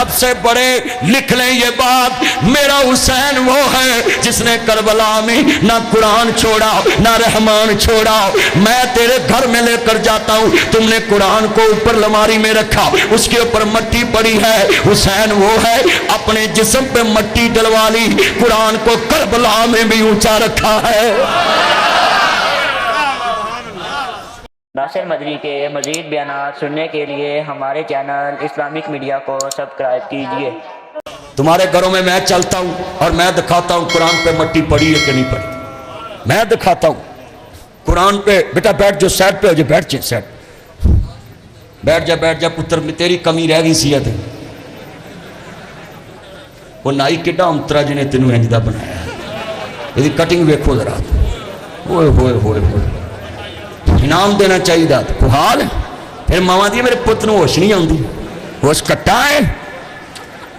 سب سے بڑے لکھ لیں یہ بات، میرا حسین وہ ہے جس نے کربلا میں نہ قرآن چھوڑا نہ رحمان چھوڑا۔ میں تیرے گھر میں لے کر جاتا ہوں، تم نے قرآن کو اوپر لماری میں رکھا، اس کے اوپر مٹی پڑی ہے، حسین وہ ہے اپنے جسم پہ مٹی ڈلوا لی، قرآن کو کربلا میں بھی اونچا رکھا ہے۔ ناصر مدنی کے مزید بیانات سننے کے لیے ہمارے چینل اسلامک میڈیا کو سبسکرائب کیجیے۔ تمہارے گھروں میں چلتا ہوں اور میں دکھاتا ہوں قرآن پہ مٹی پڑی ہے کہ نہیں پڑی، میں دکھاتا ہوں قرآن پہ۔ بیٹا بیٹھ جو سیٹ پہ ہو جو، بیٹھ جائے سیٹ، بیٹھ جا پتر، میں تیری کمی رہ گئی سی ہے۔ وہ نائی کڈا امترا جنہیں تینوں انجدہ بنایا ہے، یہ کٹنگ ویکھو ذرا، ہوئے ہوئے ہوئے ہوئے، انعام دینا چاہیے تھا کوئی حال ہے۔ پھر ماما دی میرے پتر نوں ہوش نہیں آندی، ہوش کٹا ہے۔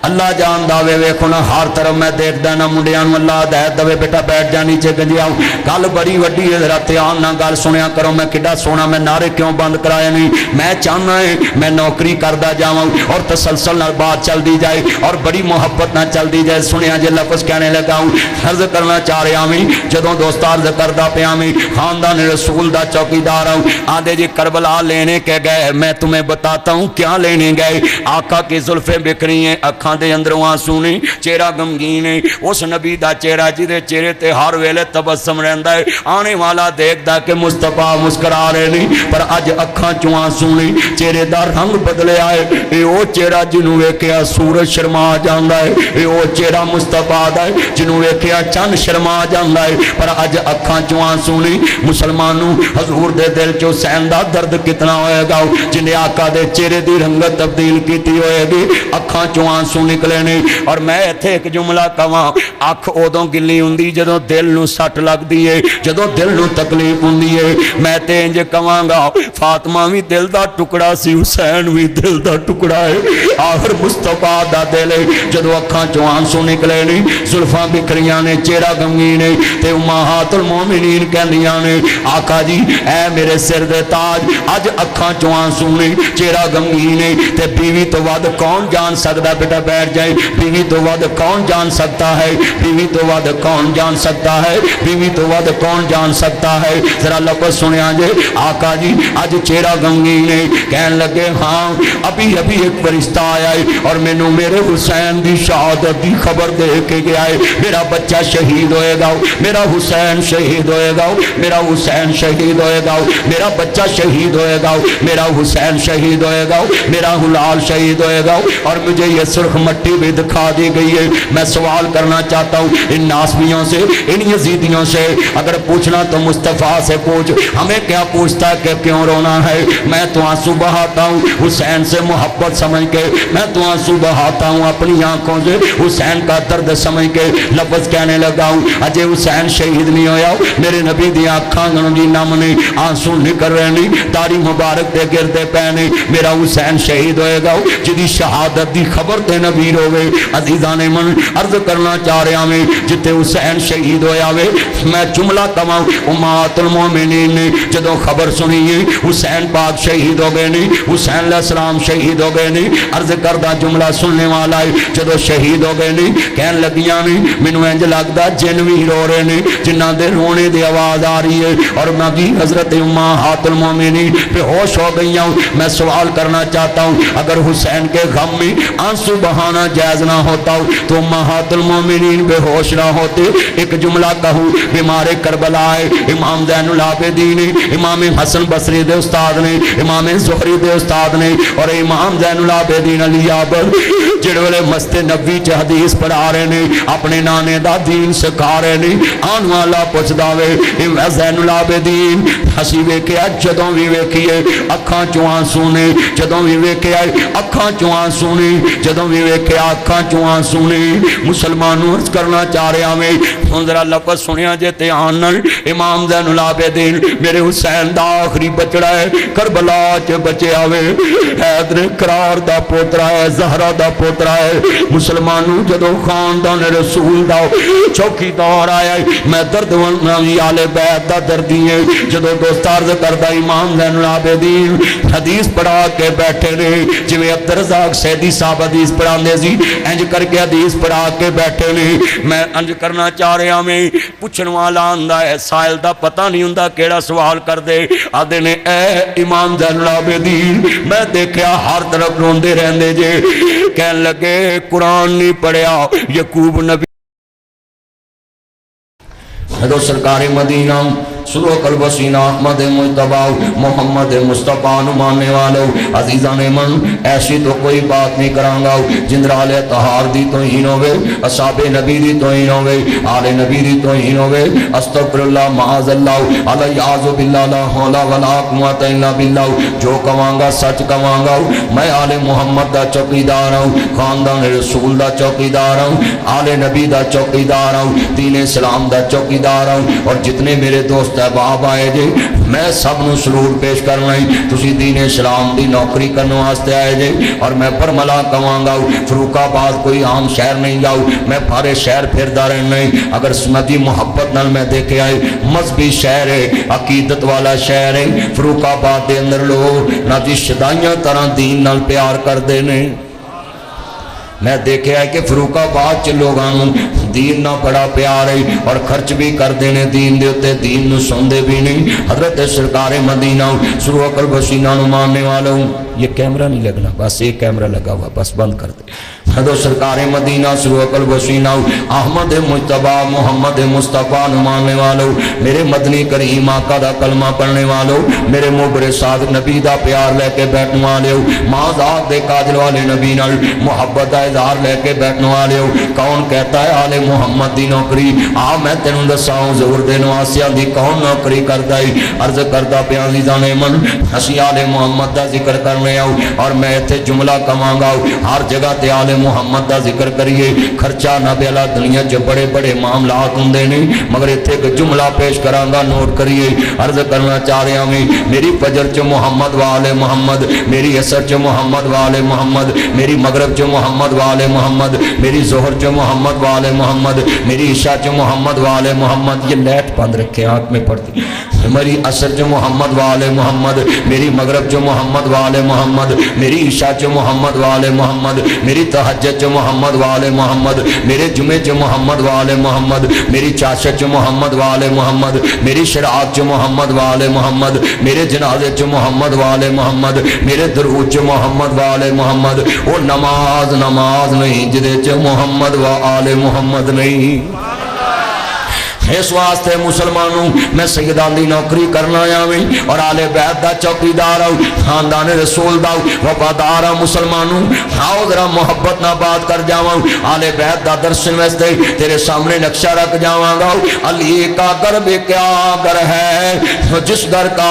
اللہ جان داوے ویکھو نا، ہر طرف میں دیکھ دینا منڈیاں نوں اللہ ہدایت دے، بیٹا بیٹھ جا نیچے گنجیا، گل بڑی وڈی ہے، ذرا دھیان نال گل سنیا کرو۔ میں کڈا سونا، میں نعرے کیوں بند کرائے نہیں، میں چاہنا ہے میں نوکری کردا جاواں اور تسلسل نال بات چلدی جائے اور بڑی محبت نال چلدی جائے۔ سنیا جے لفظ کہنے لگا ہوں، عرض کرنا چاہ رہا ہوں، جدوں دوست عرض کردا پیا میں خاندان رسول دا چوکیدار ہوں، آدھے جی کربلا لینے کے گئے، میں تمہیں بتاتا ہوں کیا لینے گئے۔ آقا کی زلفیں بکھری ہیں، اکھاں دے اندروں آنسو نے، چہرہ غمگین ہے، اس نبی دا چہرہ جدے چہرے تے ہر ویلے تبسم رہندا ہے، آنے والا دیکھدا کہ مصطفیٰ مسکرا رہے نہیں، پر اج اکھاں چوں آنسو نے، چہرے دا رنگ بدلے آئے۔ اے او چہرہ جنوں ویکھیا سورج شرما جاندا ہے، اے او چہرہ مصطفیٰ دا ہے جنوں ویکھیا چند شرما جاندا ہے، پر اج اکھاں چوں آنسو نے۔ مسلمانوں حضور دے دل چوں حسین دا درد کتنا ہوئے گا جنہیں آقا دے چہرے دی رنگت تبدیل کیتی ہوئے گی، اکھاں چوں آنسو نکلے نے۔ اور میں ایتھے ایک جملہ کہاں، اکھ ادوں گلی ہوندی جدوں دل نو سٹ لگدی ہے، جدوں دل نو تکلیف ہوندی ہے۔ میں تے انج کہاں گا، فاطمہ بھی دل دا ٹکڑا سی، حسین بھی دل دا ٹکڑا ہے، آخر مصطفیٰ دا دل ہے۔ جدوں اکھاں چوں آنسو نکلے نے، زلفاں بکھریاں نے، چہرہ غمگین ہے، تے امہات المومنین کہندیاں نے آقا جی اے میرے سر دے تاج، اج اکھاں چوں آنسو نے، چہرہ غمگین ہے، تے بیوی تو ود کون جان سکدا، بیٹا بیٹھ جائے، بیوی تو ود کون جان سکتا ہے، بیوی تو ود کون جان سکتا ہے، بیوی تو ود کون جان سکتا ہے۔ ذرا لفظ سنیا جے، آقا جی اج چہرہ غمگین ہے، کہن لگے ہاں ابھی ایک فرشتہ آیا ہے اور مینوں میرے حسین دی شہادت دی خبر دے کے گیا ہے، میرا بچہ شہید ہوئے گا، میرا حسین شہید ہوئے گا، میرا حسین شہید ہوئے گا، میرا بچہ شہید ہوئے گا، میرا حسین شہید ہوئے گا، میرا ہلال شہید ہوئے گا۔ اور مجھے یہ سرخ مٹی بھی دکھا دی گئی ہے۔ میں سوال کرنا چاہتا ہوں ان ناسبیوں سے، ان یزیدیوں سے، اگر پوچھنا تو مصطفیٰ سے پوچھ، ہمیں کیا پوچھتا ہے کہ کیوں رونا ہے؟ میں تو آنسو بہاتا ہوں حسین سے محبت سمجھ کے، میں تو آنسو بہاتا ہوں اپنی آنکھوں سے حسین کا درد سمجھ کے۔ لفظ کہنے لگا ہوں اجے حسین شہید نہیں ہویا، میرے نبی دی آنکھاں دی نم نے، آنسو نکل رہے نہیں، داڑھی مبارک دے گردے پہنے، میرا حسین شہید ہوئے گا، جدی شہادت دی خبر تے نبی روے۔ عزیزان من عرض کرنا چاہ رہا میں، جتے حسین شہید ہویا وے، میں جملہ کہاں، امہات المومنین نے جدوں خبر سنی ہے حسین پاک شہید ہو گئے نہیں، حسین علیہ السلام شہید ہو گئے نہیں، عرض کردہ جملہ سننے والا ہے، جدوں شہید ہو گئے نہیں، کہن لگیاں نہیں مینوں انج لگدا جن بھی رو رہے نے، جنہاں دے رونے دی آواز آ رہی ہے، اور میں بھی حضرت امہات المومنین بے ہوش ہو گئی ہوں۔ میں سوال کرنا چاہتا ہوں، اگر حسین کے غم میں آنسو بہانا جائز نہ ہوتا تو امہات المومنین بے ہوش نہ ہوتے۔ ایک جملہ کہوں، بیمار کربلا ہے، امام زین العابدین، امام حسن بصری دے استاد نے، امام زہری دے استاد نے، اور امام زین العابدین علی آباد جڑے والے مست نبی چ حدیث پڑھا رہے نے، اپنے نانے دا دین سکھا رہے نے۔ آن والا پوچھدا وے زین العابدین ہسی ویکھیا جدوں بھی ویکھیے اکھاں چوں آنسو نے، جدوں بھی ویکھیا اکھاں چوں آنسو نے، جدوں بھی ویکھیا اکھاں چوں آنسو نے۔ مسلمانوں عرض کرنا چاہ رہا میں، ہن ذرا لفظ سنیا جے دھیان نال، امام زین العابدین میرے حسین دا آخری بچڑا ہے، کربلا چ بچیا وے، حیدر کرار دا پوترا ہے، زہرا دا پوترا पोतरा है। मुसलमानों जदों खानदान रसूल दा चौकीदार आया मैं दर्दवंद आले बैत दा दर्दी है। जदों दोस्त अर्ज करदा इमाम ज़ैनुल आबिदीन हदीस पढ़ा के बैठे ने जिवें अब्दुल रज़ाक सैदी साहब हदीस पढ़ाते सी इंज करके हदीस पढ़ा के बैठे ने। मैं अंज करना चाह रहा मैं पुछण वाला आंदा है साइल दा पता नहीं हुंदा केड़ा सवाल कर दे आदे ने ए इमाम ज़ैनुल आबिदीन मैं देखा हर तरफ रोंदे रहंदे जे कहन लगे कुरान नहीं पढ़िया यकूब नबी जो सरकार मदीना सुरो कलबसीना अहमद मुज्तबा मोहम्मद मुस्तफ़ा मानने वालों अजीज़ा ने मन ऐसी तो कोई बात नहीं करांगा जिंदराले तहार दी तो ही होवे असाबे नबी दी तो ही होवे आले नबी दी तो ही होवे अस्तगफिरुल्लाह माअज़ल्लाह अलयाज़ु बिल्लाह ला हौला वला कुव्वता इल्ला बिल्लाह जो कवांगा सच कवांगा मैं आले मोहम्मद दा चौकीदार हूं खानदान रसूल दा चौकीदार हूं आले नबी दा चौकीदार हूं दीन इस्लाम दा चौकीदार हूं और जितने मेरे दोस्त बाब आए जे मैं सब नूं सलूट पेश करना ही तुसी दीन इस्लाम दी नौकरी करने वास्ते आए जे और मैं बरमला कवांगा फरूकाबाद कोई आम शहर नहीं जाऊँ मैं सारे शहर फिरदा रहना ही अगर सुनती मुहब्बत नाल मैं देखे आए मजहबी शहर है अकीदत वाला शहर है फरूकाबाद के अंदर लोग ना जी शदाइयां तरह दीन नाल प्यार करते ने। मैं देखा है कि फरूकाबाद च लोगों दीन ना बड़ा प्यार है और खर्च भी करते हैं दीन के उत्ते दीन नूं सुनते भी नहीं। हजरत सरकार मदीना सुरू अकल बसीना मानने वालों ये कैमरा नहीं लगना बस एक कैमरा लगा हुआ बस बंद कर दे। हजरत सरकार मदीना सुरू अकल बसीना अहमद मुज्तबा मोहम्मद मुस्तफ़ा मानने वालों मेरे मदनी करीम आका दा कलमा पढ़ने वालों मेरे मोहबरे सादिक नबी दा प्यार लैके बैठने वाले माज़ाक दे काजल वाले नबी नाल मुहब्बत दा इज़हार लेके बैठने वाले हो। कौन कहता है आले मुहम्मद दी नौकरी आ मैं तेनों दसा ज़ोर दे नवासियां दी कौन नौकरी करदा है अर्ज करदा पिया जाने मन असी आले मुहम्मद दा जिक्र करने आओ और मैं इत्थे जुमला कवांगा हर जगह ते आले मुहम्मद दा जिक्र करिए खर्चा ना बेला दुनिया च बड़े बड़े मामलात हुंदे ने मगर इत्थे एक जुमला पेश करांगा नोट करिए। अर्ज करना चाह रहा मैं मेरी फजर च मुहम्मद वाले मुहम्मद मेरी असर च मुहम्मद वाले मुहम्मद मेरी मगरब च मुहम्मद वाले मुहम्मद मेरी जोहर च मोहम्मद वाले मोहम्मद मेरी ईशा च मोहम्मद वाले मोहम्मद ये लाइट बंद रखे आंख में पड़ती मेरी असर च मोहम्मद वाले मोहम्मद मेरी मगरब च मोहम्मद वाले मोहम्मद मेरी ईशा च मोहम्मद वाले मोहम्मद मेरी तहज्जुद च मोहम्मद वाले मोहम्मद मेरे जुमे च मोहम्मद वाले मोहम्मद मेरी चाशत च मोहम्मद वाले मोहम्मद मेरी शराब च मोहम्मद वाले मोहम्मद मेरे जनाजे च मोहम्मद वाले मोहम्मद मेरे दरूद च मोहम्मद वाले मोहम्मद वो नमाज नमाज नहीं जिदे च मोहम्मद व आले मोहम्मद नहीं। इस वास्ते मुसलमानों मैं सैयदान दी नौकरी करना आया मैं और आले बैत दा चौकीदार हूं खानदान रसूल दा वफादार हूं। मुसलमानों आओ जरा मोहब्बत ना बात कर जावा आले बैत दा दर्शन वास्ते तेरे सामने नक्शा रख जावांगा। अली का गर्भ क्या घर है जिस घर का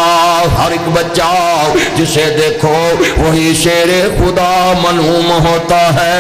हर एक बच्चा जिसे देखो वही शेरे खुदा मलूम होता है।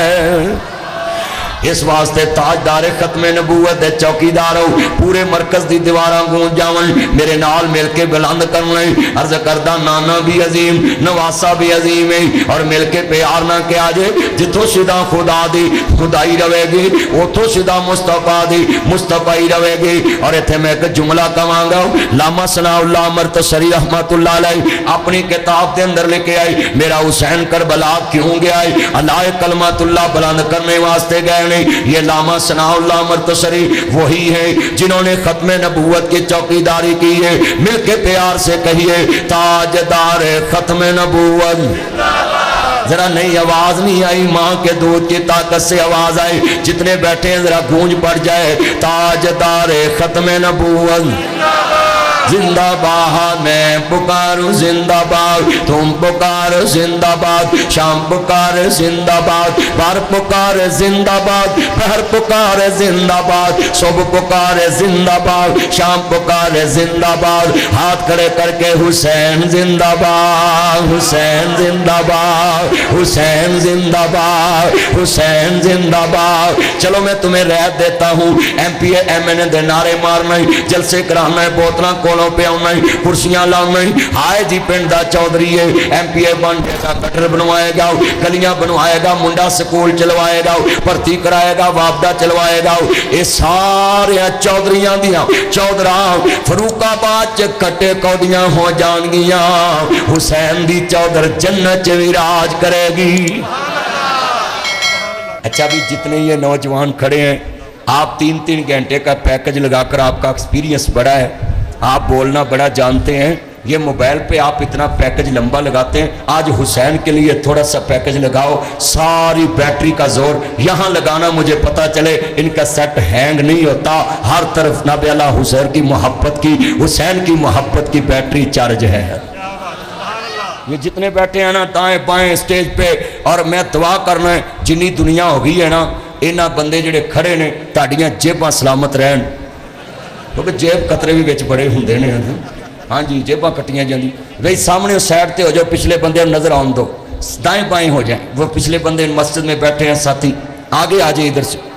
इस वास्ते ताजदार खत्मे नबूवत दे चौकीदार हो पूरे मरकज दी दीवारां गूंज जावन मेरे नाल मिल के बुलंद करना अर्ज करदा नाना भी अजीम नवासा भी अजीम है और मिल के प्यार ना किया जे जिथों सिदा खुदा दी खुदाई रहेगी उथों सिदा मुस्तफा दी मुस्तफाई रहेगी। और इत्थे मैं एक जुमला कवांगा लामा सनाउल्लाह मरतसरी रहमतुल्लाह अलैह अपनी किताब के अंदर लेके आई मेरा हुसैन करबला क्यों गया है अल्लाह कलमतुल्लाह बुलंद करने वास्ते गए। ये लामा सनाउल्लाह मरतसरी वही है जिन्होंने खत्मे नबूवत की चौकीदारी की है। मिलके प्यार से कहिए ताजदार खत्मे नबूवत। जरा नई आवाज नहीं आई माँ के दूध की ताकत से आवाज आई जितने बैठे हैं जरा गूंज पड़ जाए ताजदार खत्मे नबूवत जिंदाबाद मैं पुकारूं जिंदाबाद तुम पुकार जिंदाबाद शाम पुकार जिंदाबाद बार पुकार जिंदाबाद पहर पुकार जिंदाबाद सुबह पुकार जिंदाबाद शाम पुकार जिंदाबाद हाथ खड़े करके हुसैन जिंदाबाद हुसैन जिंदाबाद हुसैन जिंदाबाद हुसैन जिंदाबाद। चलो मैं तुम्हें रैत देता हूँ MPA MNA दे नारे मारना जलसे कराना है बोतल को वालों पे आना ही, कुर्सियां लाना ही। हाय जी पिंड दा चौधरी है, MPA बन जाएगा, कटर बनवाएगा, गलियां बनवाएगा, मुंडा स्कूल चलवाएगा, भर्ती कराएगा, वापदा चलवाएगा। ये सारे चौधरियां दियां चौधरा फरूकाबाद च कटे कौदियां हो जाएंगियां। हुसैन दी चौधर जन्नत च विराज करेगी। अच्छा भी जितने ये नौजवान खड़े हैं, आप 3-3 घंटे का पैकेज लगाकर, आपका एक्सपीरियंस बड़ा है, आप बोलना बड़ा जानते हैं, ये मोबाइल पे आप इतना पैकेज लंबा लगाते हैं। आज हुसैन के लिए थोड़ा सा पैकेज लगाओ, सारी बैटरी का जोर यहाँ लगाना, मुझे पता चले इनका सेट हैंग नहीं होता। हर तरफ नाबियाला हुसैन की मोहब्बत की, हुसैन की मोहब्बत की बैटरी चार्ज है। ये जितने बैठे हैं ना दाएं बाएं स्टेज पे, और मैं दुआ करना है जिन्नी दुनिया हो गई है ना, इन्हां बंदे जिहड़े खड़े ने तुहाडियां जेबां सलामत रहन, क्योंकि जेब कतरे भी विच बड़े हुंदे ने। हाँ जी, जेबां कट्टियां जांदी। भाई सामने उस साइड ते हो जाओ, पिछले बंदे नजर आउण दो, दाएं बाएं हो जाए। वो पिछले बंदे मस्जिद में बैठे हैं साथी, आगे आ जाए इधर से।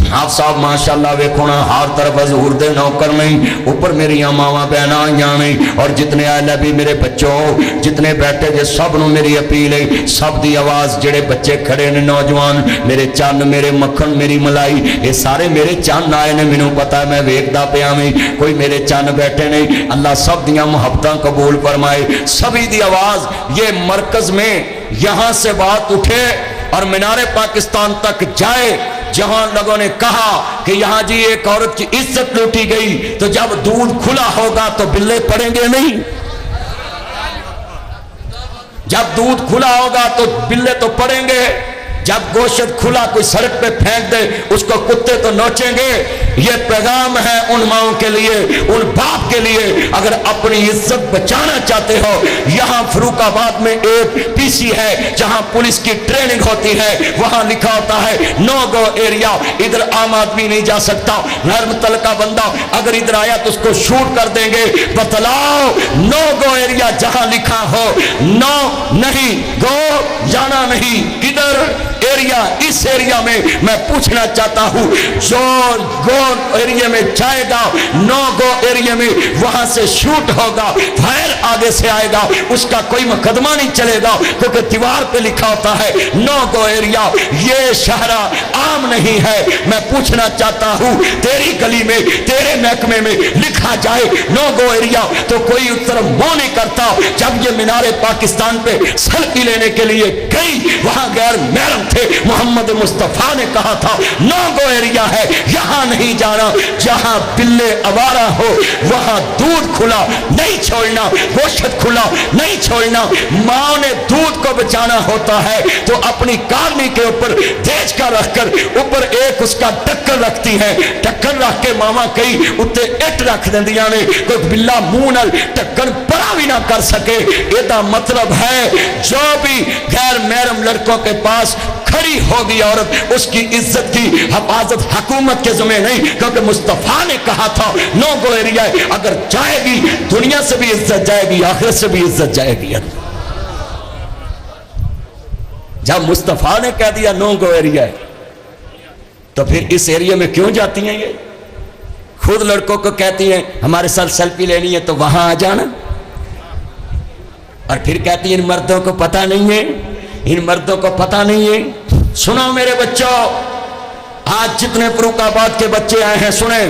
आप साहब माशाल्लाह वेखो ना, हर तरफ हजूर दे नौकर नहीं, ऊपर मेरी मावा बहना आईयां नहीं, और जितने आए भी मेरे बच्चों, जितने बैठे जे सब नूं मेरी अपील है, सब दी आवाज़ जेड़े बच्चे खड़े ने नौजवान, मेरे चन्न मेरे मक्खन मेरी मलाई, ये सारे मेरे चन्न आए ने, मैनूं पता है मैं वेखदा पिया मैं, कोई मेरे चन्न बैठे नहीं। अल्लाह सब दियां मुहब्बतां कबूल फरमाए। सभी दी आवाज़ ये मरकज में यहाँ से बात उठे और मीनारे पाकिस्तान तक जाए, जहां लोगों ने कहा कि यहां जी एक औरत की इज्जत लूटी गई, तो जब दूध खुला होगा तो बिल्ले पड़ेंगे नहीं, जब दूध खुला होगा तो बिल्ले तो पड़ेंगे। जब गोश्त खुला कोई सड़क पे फेंक दे, उसको कुत्ते तो नोचेंगे। ये पैगाम है उन माओं के लिए, उन बाप के लिए, अगर अपनी इज्जत बचाना चाहते हो, यहाँ फरूकाबाद में एक PC है जहाँ पुलिस की ट्रेनिंग होती है, वहाँ लिखा होता है नो गो एरिया, इधर आम आदमी नहीं जा सकता। नर्म तल का बंदा अगर इधर आया तो उसको शूट कर देंगे। बतलाओ नो गो एरिया जहाँ लिखा हो, नो नहीं, गो जाना नहीं, किधर एरिया, इस एरिया में मैं पूछना चाहता हूं, जो गो एरिया में जाएगा, नो गो एरिया में वहां से शूट होगा, फायर आगे से आएगा, उसका कोई मुकदमा नहीं चलेगा, क्योंकि दीवार पे लिखा होता है नो गो एरिया। ये शहरा आम नहीं है। मैं पूछना चाहता हूं, तेरी गली में, तेरे महकमे में लिखा जाए नो गो एरिया, तो कोई उत्तर वो नहीं करता। जब ये मीनारे पाकिस्तान पे सेल्फी लेने के लिए गई, वहां गैर महरम थे, मोहम्मद मुस्तफा ने कहा था नो गो एरिया है, यहां नहीं जाना। जहां बिल्ले आवारा हो वहां दूध खुला नहीं छोड़ना, गोश्त खुला नहीं छोड़ना। मां ने दूध को बचाना होता है तो अपनी कारनी के ऊपर देज का रखकर ऊपर एक उसका ढक्कन रखती है, ढक्कन रख के मामा कई उत्ते इट रख देंदियां ने, कोई बिल्ला मुंह नाल ढक्कन परा भी ना कर सके। इसका मतलब है जो भी गैर महरम लड़कों के पास खड़ी होगी औरत, उसकी इज्जत की हिफाजत हुकूमत के ज़िम्मे नहीं, क्योंकि मुस्तफा ने कहा था नो गो एरिया, अगर जाएगी दुनिया से भी इज्जत जाएगी, आखिरत से भी इज्जत जाएगी। जब मुस्तफा ने कह दिया नो गो एरिया है, तो फिर इस एरिया में क्यों जाती हैं ये? खुद लड़कों को कहती हैं हमारे साथ सेल्फी लेनी है तो वहां आ जाना, और फिर कहती हैं इन मर्दों को पता नहीं है, इन मर्दों को पता नहीं है। सुनो मेरे बच्चों, आज जितने फरूकाबाद के बच्चे आए हैं सुने,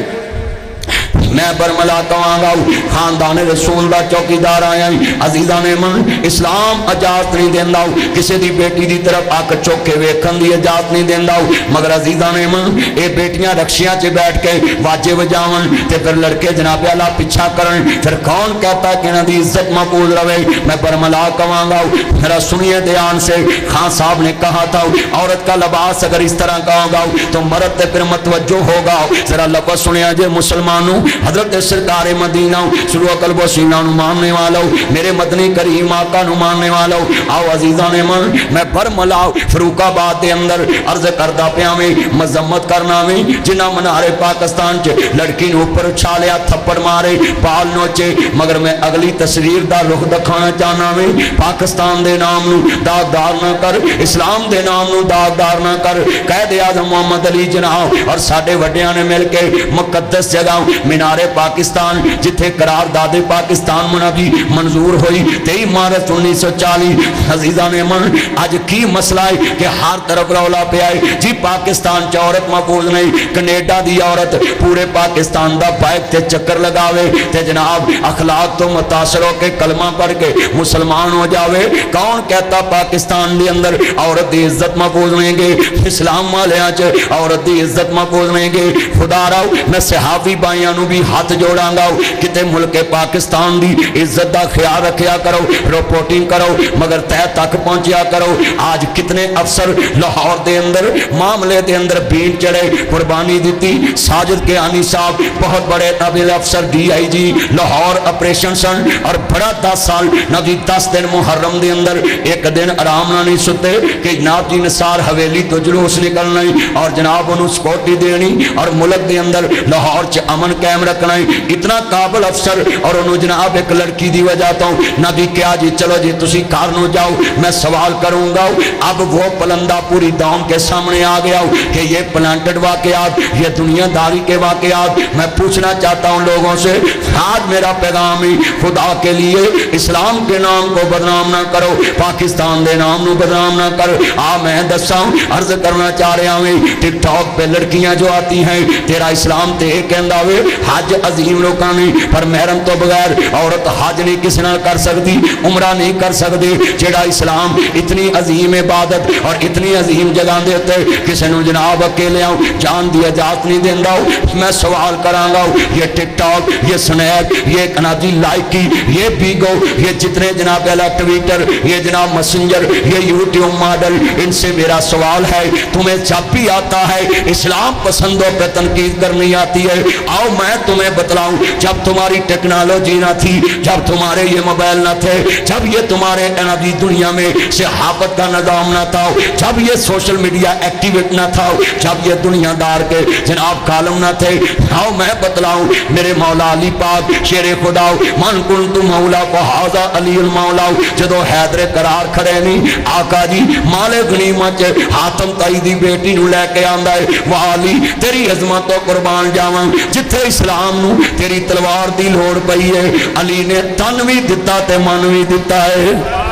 मैं बरमला कहांगा खानदान रसूल दा चौकीदार आया अजीजा ने मन इस्लाम इजाजत नहीं देंदा, किसी दी बेटी दी तरफ अक चुक के वेखण दी इजाजत नहीं देंदा, मगर अजीजा ने मन ये बेटियां रक्शियां च बैठ के वाजे बजावन ते फिर लड़के जनाबे वाला पीछा करन, फिर कौन कहता कि इन्हां दी इज्जत महफूज रहे। मैं बरमला कहांगा मेरा सुनिए ध्यान से, खान साहब ने कहा था औरत का लिबास अगर इस तरह का होगा तो मर्द ते फिर मतवज्जो होगा। जरा लफ्ज़ सुनिया जे मुसलमानों, हजरत सरकार मदीना शुरू कल्बो सीना मानने वालों, मेरे मदनी करीम आका मानने वालों, आओ अजीजा ने मन मैं बरमला फरूकाबाद के अंदर अर्ज करदा पिया में मजम्मत करना में जिन्ना मनारे पाकिस्तान च लड़की ने ऊपर उछालिया, थप्पड़ मारे, बाल नोचे, मगर मैं अगली तस्वीर का रुख दिखाना चाहना में पाकिस्तान के नाम दागदार ना कर, इस्लाम के नाम दागदार ना कर। कैद आज़म मोहम्मद अली जनाब और साडे वड्डियां ने मिल के मुकद्दस जगह मीनारे पाकिस्तान जिथे करारदादे पाकिस्तान मुनादी मंजूर हुई 23 मार्च 1940। अजीजा ने मन अज की मसला है कि हर तरफ रौला पे आए जी पाकिस्तान च औरत महफूज नहीं, कनेडा दी औरत पूरे पाकिस्तान दा बाइक ते चक्कर लगावे ते जनाब अखलाक तो मुतासर होके कलमा पढ़ के मुसलमान हो जावे। कौन कहता पाकिस्तान दे अंदर औरत दी इज्जत महफूज रहेंगे, इस्लाम वालियां च औरत दी इज्जत महफूज रहेंगे। खुदा राव मैं सहाबी भाइयों नूं भी हाथ जोड़ांगा किते मुल्क पाकिस्तान दी इज्जत दा ख्याल रखिया करो, रिपोर्टिंग करो मगर तय तक पहुंचा करो। आज कितने अफसर लाहौर दे अंदर मामले दे अंदर बीन चढ़े, कुर्बानी दी। साजिद कियानी साहब बहुत बड़े नाबिल अफसर DIG लाहौर ऑपरेशन सन और बड़ा 10 साल नदी 10 दिन मुहर्रम दे अंदर एक दिन आराम ना नहीं सुते कि जनाब जी निसार हवेली तो जुलूस निकलना और जनाब उन्होंने सिक्योरिटी देनी और मुल्क दे अंदर लाहौर च अमन कायम रखना। इतना काबिल अफसर और उन्होंने जनाब एक लड़की की वजह तो नबी क्या जी चलो जी तुसी कार नो जाओ मैं सवाल करूंगा। अब वो पलंदा पूरी दाम के सामने आ गया कि ये प्लांटेड वाकयात, ये दुनियादारी के वाकयात। मैं पूछना चाहता हूँ लोगों से, आज मेरा पैगाम ही खुदा के लिए इस्लाम के नाम को बदनाम ना करो, पाकिस्तान के नाम को बदनाम ना करो। मैं दसा अर्ज करना चाह रहा हूँ टिकटॉक पे लड़कियां जो आती हैं तेरा इस्लाम ते कहता वे हज अजीम लोगों ने पर महरम तो बगैर औरत हज नहीं किसी नाल कर सकती, उमरा नहीं कर सकती। जेड़ा इस्लाम इतनी अजीम इबादत और इतनी अजीम जगह दे उत्ते किसी को जनाब अकेले जान की इजाजत नहीं देंदा। मैं सवाल करांगा ये टिकटॉक, ये स्नैप, ये कनाजी लाइकी, ये बीगो, ये जितने जनाब ट्विटर, ये जनाब मैसेंजर, ये यूट्यूब मॉडल, इनसे मेरा सवाल है तुम्हें जब भी आता है इस्लाम पसंदों पर तनकीद करनी आती है, आओ मैं तुम्हें बतलाऊं जब तुम्हारी टेक्नोलॉजी ना थी, जब तुम्हारे ये मोबाइल ना थे, जब ये तुम्हारे नबी दुनिया में सहाबत का निजाम ना था, जब ये सोशल मीडिया एक्टिवेट ना था, जब ये दुनियादार के जनाब कालम ना थे, आओ मैं बतलाऊं मेरे मौला अली पाक शेरे खुदा मन कुन तू मौला फहाजा अली मौला जदों हैदर करार खड़े नहीं आका जी माले गनीमत हातम ताई दी बेटी नूं लैके आंदा है वाली तेरी अजमत तो कुर्बान जावां जिथे इस्लाम नूं तेरी तलवार दी लोड़ पई है अली ने तन भी दिता ते मन भी दिता है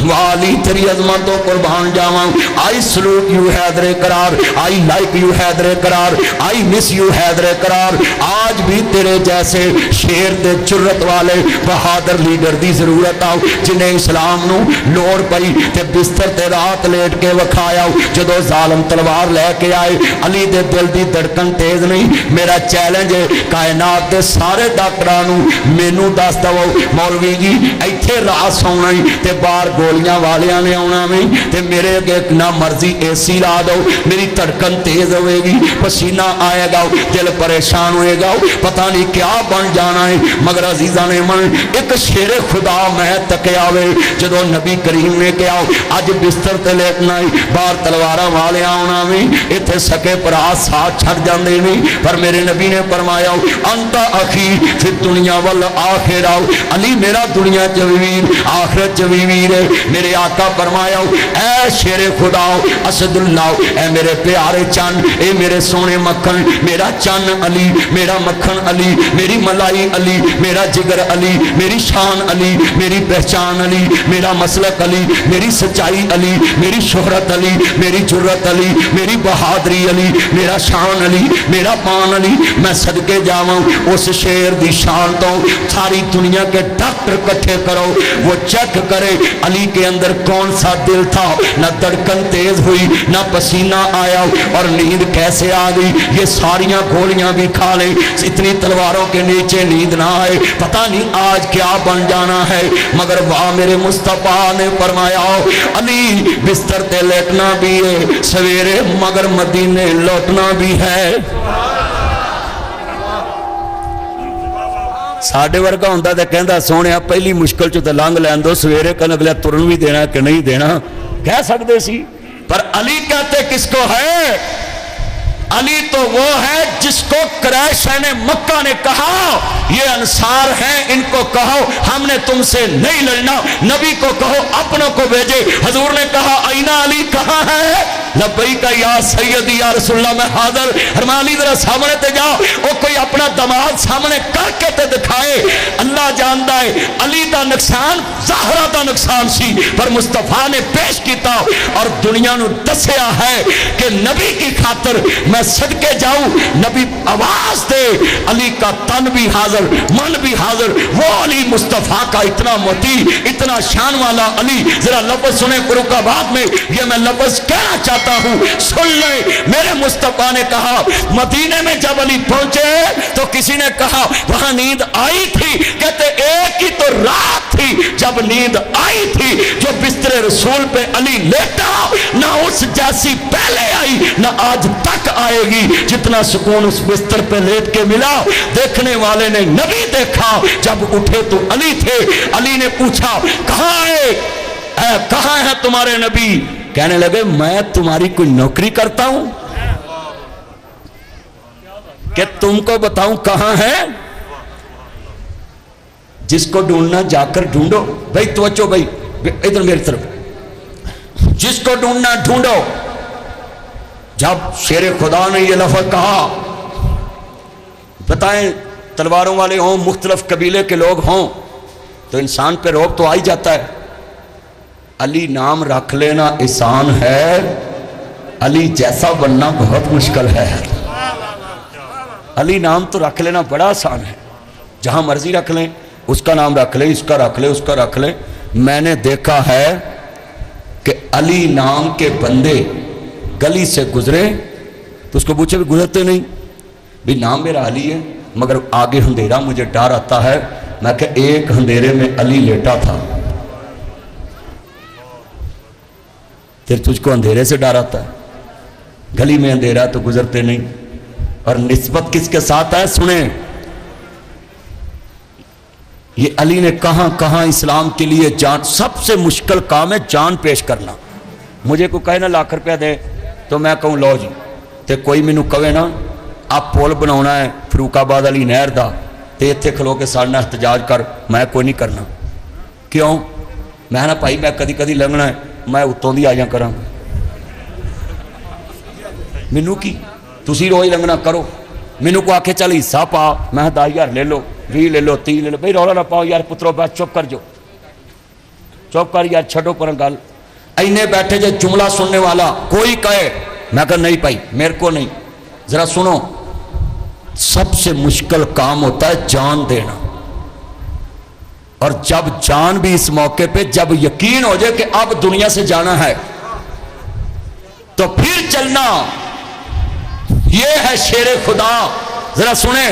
वाली तेरी अजमत तो कुर्बान जावां। आई सलूट यू हैदर करार, आई लाइक यू हैदर करार, आई मिस यू हैदर करार। आज भी तेरे जैसे शेर ते जुर्रत वाले बहादुर लीडर की जरूरत आओ जिन्हें इस्लाम नूं लोड़ पई ते बिस्तर ते रात लेट के विखाया जदों जालम तलवार लैके आए। अली दे दिल की धड़कन तेज नहीं। मेरा चैलेंज है कायनात के सारे डॉक्टरां नूं मैनू दस दवो मौलवी जी इत्थे रात सौना ही ते बाहर गोलियां वालियां ने आना नहीं ते मेरे अगे ना मर्जी AC ला दो मेरी धड़कन तेज होगी पसीना आएगा दिल परेशान होएगा पता नहीं क्या बन जाना है। मगर अजीजा ने मन एक शेरे खुदा मैं तकिया वे जदों नबी करीम ने कहा अज बिस्तर ते लेटना है बाहर तलवारां वाले आना नहीं इत्थे सके भरा साथ छड़ जांदे नहीं पर मेरे नबी ने फरमाया अंता अखी फिर दुनिया वल आखिर आओ अली मेरा दुनिया च भी वीर आखिरत च भी वीर है। मेरे आका फरमाया ऐ शेरे खुदा असदुल्लाह ऐ मेरे प्यारे चन ए मेरे सोने मक्खन मेरा चन अली मेरा मक्खन अली मेरी मलाई अली मेरा जिगर अली मेरी शान अली मेरी पहचान अली मेरा मसलक अली मेरी सच्चाई अली मेरी शोहरत अली मेरी जुर्रत अली मेरी बहादुरी अली मेरा शान अली मेरा पान अली। मैं सदके जावां उस शेर दी शान तो सारी दुनिया के डॉक्टर इकट्ठे करो वो चेक करे अली के अंदर कौन सा दिल था ना धड़कन तेज हुई ना पसीना आया और नींद कैसे आ गई। ये सारियां गोलियां भी खा ले इतनी तलवारों के नीचे नींद ना आए पता नहीं आज क्या बन जाना है। मगर वाह मेरे मुस्तफा ने फरमाया अली बिस्तर ते लेटना भी है सवेरे मगर मदीने लौटना भी है। साडे वर्गा होंदा ते कहंदा सोहणिया पहली मुश्किल चो तो लंघ लैन दो सवेरे कल अगला तुरन भी देना कि नहीं देना कह सकते सी। पर अली कहते किसको है? अली तो वो है जिसको कुरैश ने मक्का ने कहा ये अंसार हैं इनको कहो हमने तुमसे नहीं लड़ना। नबी को कहो अपनों को भेजे। हजूर ने कहा आईना अली कहाँ है? लब्बैक या सैयदी या रसूल अल्लाह मैं हाजिर। हरमानी जरा सामने ते जाओ, वो कोई अपना दमाद सामने करके ते दिखाए। अल्लाह जानता है अली का नुकसान ज़हरा का नुकसान सी, पर मुस्तफा ने पेश किया और दुनिया नू दसिया है कि नबी की खातर मैं सदके जाऊं। नबी आवाज दे, अली का तन भी हाजिर, मन भी हाजिर। वो अली मुस्तफा का इतना मोती, इतना शान वाला अली। जरा लफ्ज सुने फर्रुखाबाद में, ये मैं लफ्ज कहना चाहता हूं, सुन ले। मेरे मुस्तफा ने कहा मदीने में जब अली पहुंचे तो किसी ने कहा वहां नींद आई थी, कहते एक ही तो रात थी जब नींद आई थी। जो बिस्तर रसूल पे अली लेटा ना उस जैसी पहले आई ना आज तक आएगी। जितना सुकून उस बिस्तर पे लेट के मिला, देखने वाले ने नबी देखा। जब उठे तो अली थे। अली ने पूछा कहाँ है तुम्हारे नबी? कहने लगे मैं तुम्हारी कोई नौकरी करता हूं कि तुमको बताऊं कहां है? जिसको ढूंढना जाकर ढूंढो। भाई तवज्जो भाई, इधर मेरी तरफ। जिसको ढूंढना ढूंढो। जब शेर खुदा ने यह लफ्ज कहा, बताएं तलवारों वाले हों, मुख्तलिफ कबीले के लोग हों, तो इंसान पे रोब तो आ ही जाता है। अली नाम रख लेना आसान है, अली जैसा बनना बहुत मुश्किल है। अली नाम तो रख लेना बड़ा आसान है, जहां मर्जी रख लें, उसका नाम रख ले, इसका रख ले, उसका रख ले। मैंने देखा है कि अली नाम के बंदे गली से गुजरे तो उसको पूछे भी गुजरते नहीं भी नाम मेरा अली है, मगर आगे अंधेरा मुझे डर आता है। मैं कि एक अंधेरे में अली लेटा था, फिर तुझको अंधेरे से डर आता है? गली में अंधेरा तो गुजरते नहीं। और निस्बत किसके साथ है? सुने, ये अली ने कहां कहां इस्लाम के लिए जान, सबसे मुश्किल काम है जान पेश करना। मुझे कोई कहे ना लाख रुपया दे तो मैं कहूँ लो जी, तो कोई मैनू कहे ना आप पुल बनाना है फरूखाबाद वाली नहर का, तो इत्थे खलो के साढ़े नाल एहतजाज कर, मैं कोई नहीं करना। क्यों? मैं ना भाई मैं कदी कदी लंघना है, मैं उत्तों दी आ जा करा, मैनू की तुसी रोज लंघना करो। मैनू को आखे चल हिस्सा पा, मैं 10,000 ले लो, 20 ले लो, 30 ले लो। भाई रौला ना पाओ यार पुत्रो, बस चुप कर जो, चुप कर यार, छो पर गल। इन्ने बैठे जो जुमला सुनने वाला कोई कहे, मैं कह नहीं भाई मेरे को नहीं। जरा सुनो, सबसे मुश्किल काम होता है जान देना। और जब जान भी इस मौके पे जब यकीन हो जाए कि अब दुनिया से जाना है तो फिर चलना। ये है शेरे खुदा। जरा सुने,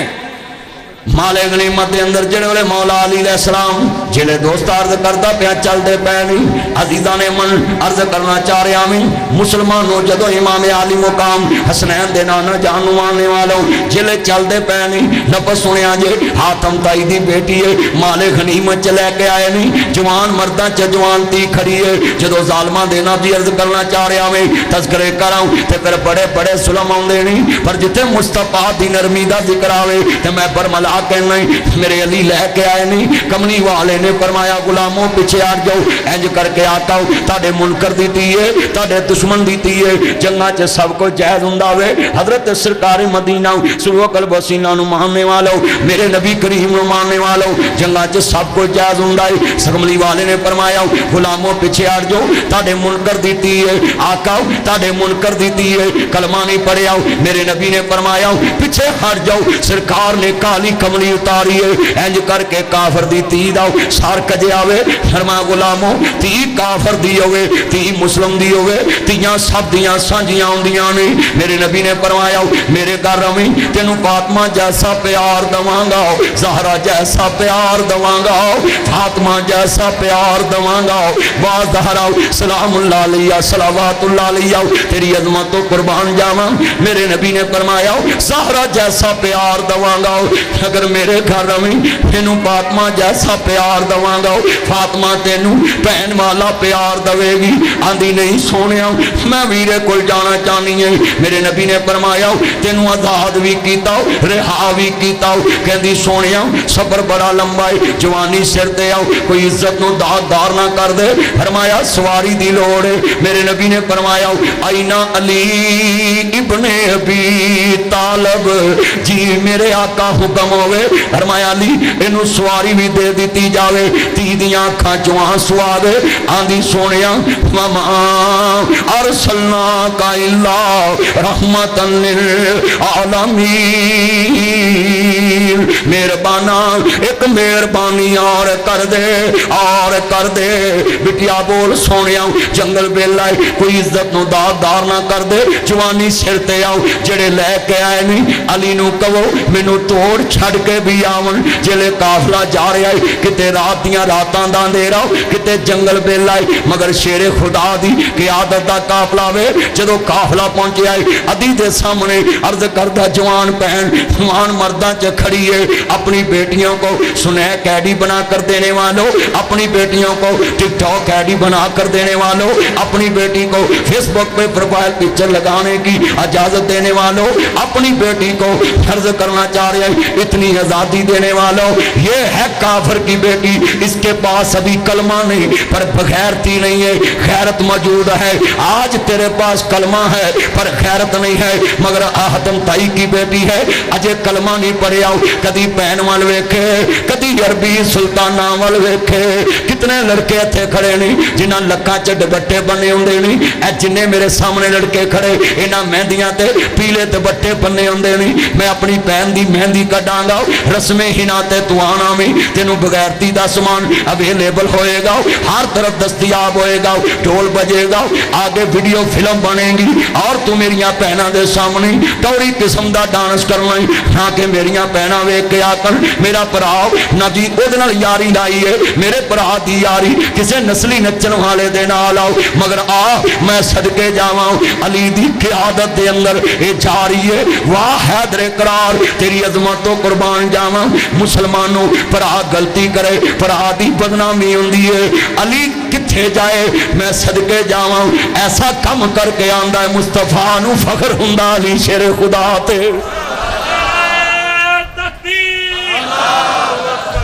माले गनीमत के अंदर जिहड़े वेले मौला अली अलैहिस्सलाम जिहड़े दोस्त अर्ज करदा पिया चलते पै नहीं। अजीज़ां ने मन अर्ज करना चाह रहा मैं मुसलमानों जदों इमाम आली मुकाम हसनैन दे नाना जानू आने वालों जिले चलते पै नहीं। लफ्ज़ सुनिया जे हातम ताई दी बेटी है, माले गनीमत च लैके आए नहीं, जवान मर्दां च जवान धी खड़ी है। जदों जालमां दे नाम दी अर्ज करना चाह रहा मैं तस्करे करां ते फिर बड़े बड़े जुल्म आउंदे नहीं, पर जिथे मुस्तफा दी नरमी दा जिक्र आवे ते मैं बरमला कहना मेरे अली लैके आए नहीं। कमली वाले ने फरमाया गुलामों पीछे हट जाओ, इंज करके आता ताडे मुनकर दी धी है, ताडे दुश्मन दी धी है। जंगा च सब कुछ जायज हुंदा वे। हजरत सरकार मदीना सुलूकल बसीना नु मानने वालों, मेरे नबी करीम नु मानने वालों, जंगा च सब कुछ जायज हुंदा है। कमली वाले ने फरमाया गुलामों पीछे हट जाओ, ताडे मुनकर दी धी है, आका ताडे मुनकर दी धी है, कलमा नहीं पढ़िया। मेरे नबी ने फरमाया पीछे हट जाओ। सरकार ने काली कमली उतारी है, इंज करके काफर दी धी दा सार कजे आवे। फरमा गुलामो धी काफर दी होवे, धी मुस्लिम दी होवे, धीयां सब दियां सांझियां होंदियां ने। मेरे नबी ने फरमाया मेरे घर रवी, तेनू फातिमा जैसा प्यार दवांगा, ज़हरा जैसा प्यार दवांगा, फातिमा जैसा प्यार दवांगा। वाह ज़हरा सलामुल्लाह अलैहा सलावतुल्लाह अलैहा, तेरी अज़मत तो कुर्बान जावां। मेरे नबी ने फरमाया ज़हरा जैसा प्यार दवांगा। अगर मेरे घर रवी तेनू फातिमा जैसा प्यार दवांगा फातिमा तेनू भैन वाला प्यार देगी। आंदी नहीं सोने मैं वीरे कोल जाना चाहनी है। मेरे नबी ने फरमाया तेनू आजाद भी किया रिहा भी किया। कहती सोने सफर बड़ा लंबा है जवानी सिर ते आओ कोई इज्जत नू दागदार ना कर दे। फरमाया सवारी दी लोड़ है। मेरे नबी ने फरमाया आईना अली इब्ने अबी तालब जी मेरे आका हुक्म होवे। फरमाया अली इनू सवारी भी दे दी जावे धी दियां अखां चों आंसू आवे। आंदी सोनिया मामा अरसलना का इल्ला रहमतन लिल आलमीन मेहरबाना एक मेहरबानी और कर दे बिटिया बोल सोनिया जंगल बेला कोई इज्जत नू दागदार ना कर दे जवानी सिर ते आओ जेड़े लैके आए नहीं अली नू कहो मैनू तोड़ छड़ के भी आवन जिले काफला जा रहा है किते रात दियां रातां दा अंधेरा किते जंगल बेला है मगर शेरे खुदा दी क़यादत दा काफला वे जदों काफला पहुंचिया है अदी दे सामने अर्ज करदा जवान बहन जवान मर्दां च खड़ी है अपनी बेटियों को स्नैक ऐडी बना कर देने वालों अपनी बेटियों को टिकटॉक ऐडी बना कर देने वालों अपनी बेटी को फेसबुक पे प्रोफाइल पिक्चर लगाने की इजाजत देने वालों अपनी बेटी को फर्ज करना चाह रहे हैं इतनी आजादी देने वालों ये है काफिर की बेटी इसके पास अभी कलमा नहीं पर बगैरती नहीं है गैरत मौजूद है। आज तेरे पास कलमा है पर गैरत नहीं है मगर आहतम ताई की बेटी है अजय कलमा नहीं पढ़िया कदी भैन वाल वेखे कदी अरबी सुल्ताना वाल वेखे कितने लड़के इत्थे खड़े नहीं जिन्हां लक्कां च दुपट्टे बने हुंदे नहीं ऐ जिन्ने मेरे सामने लड़के खड़े इन्हां मेहंदियां ते पीले दुपट्टे बने हुंदे नहीं मैं अपनी भैन दी मेहंदी कटांगा रस्मे हिना ते तू आना में तेनू बगैरती दा समान अवेलेबल होएगा हर तरफ दस्तयाब होएगा ढोल बजेगा आगे वीडियो फिल्म बनेगी और तू मेरिया भैनों के सामने टौरी किस्म का डांस करना ना कि मेरिया भैनों वेख के आकर मेरा भरा ना जी ओदे नाल यारी लाई है मेरे भरा दी यारी किसी नस्ली नचन वाले दे नाल आओ मगर आ मैं सदके जावां अली दी क़यादत दे अंदर ये जारी है वाह हैदर करार तेरी अजमत तो कुर्बान जावां मुसलमानों भरा गलती करे भरा दी बदनामी हुंदी है अली किथे जाए मैं सदके जावां ऐसा कम करके आंदा है मुस्तफा नू फखर हुंदा अली शेर खुदा ते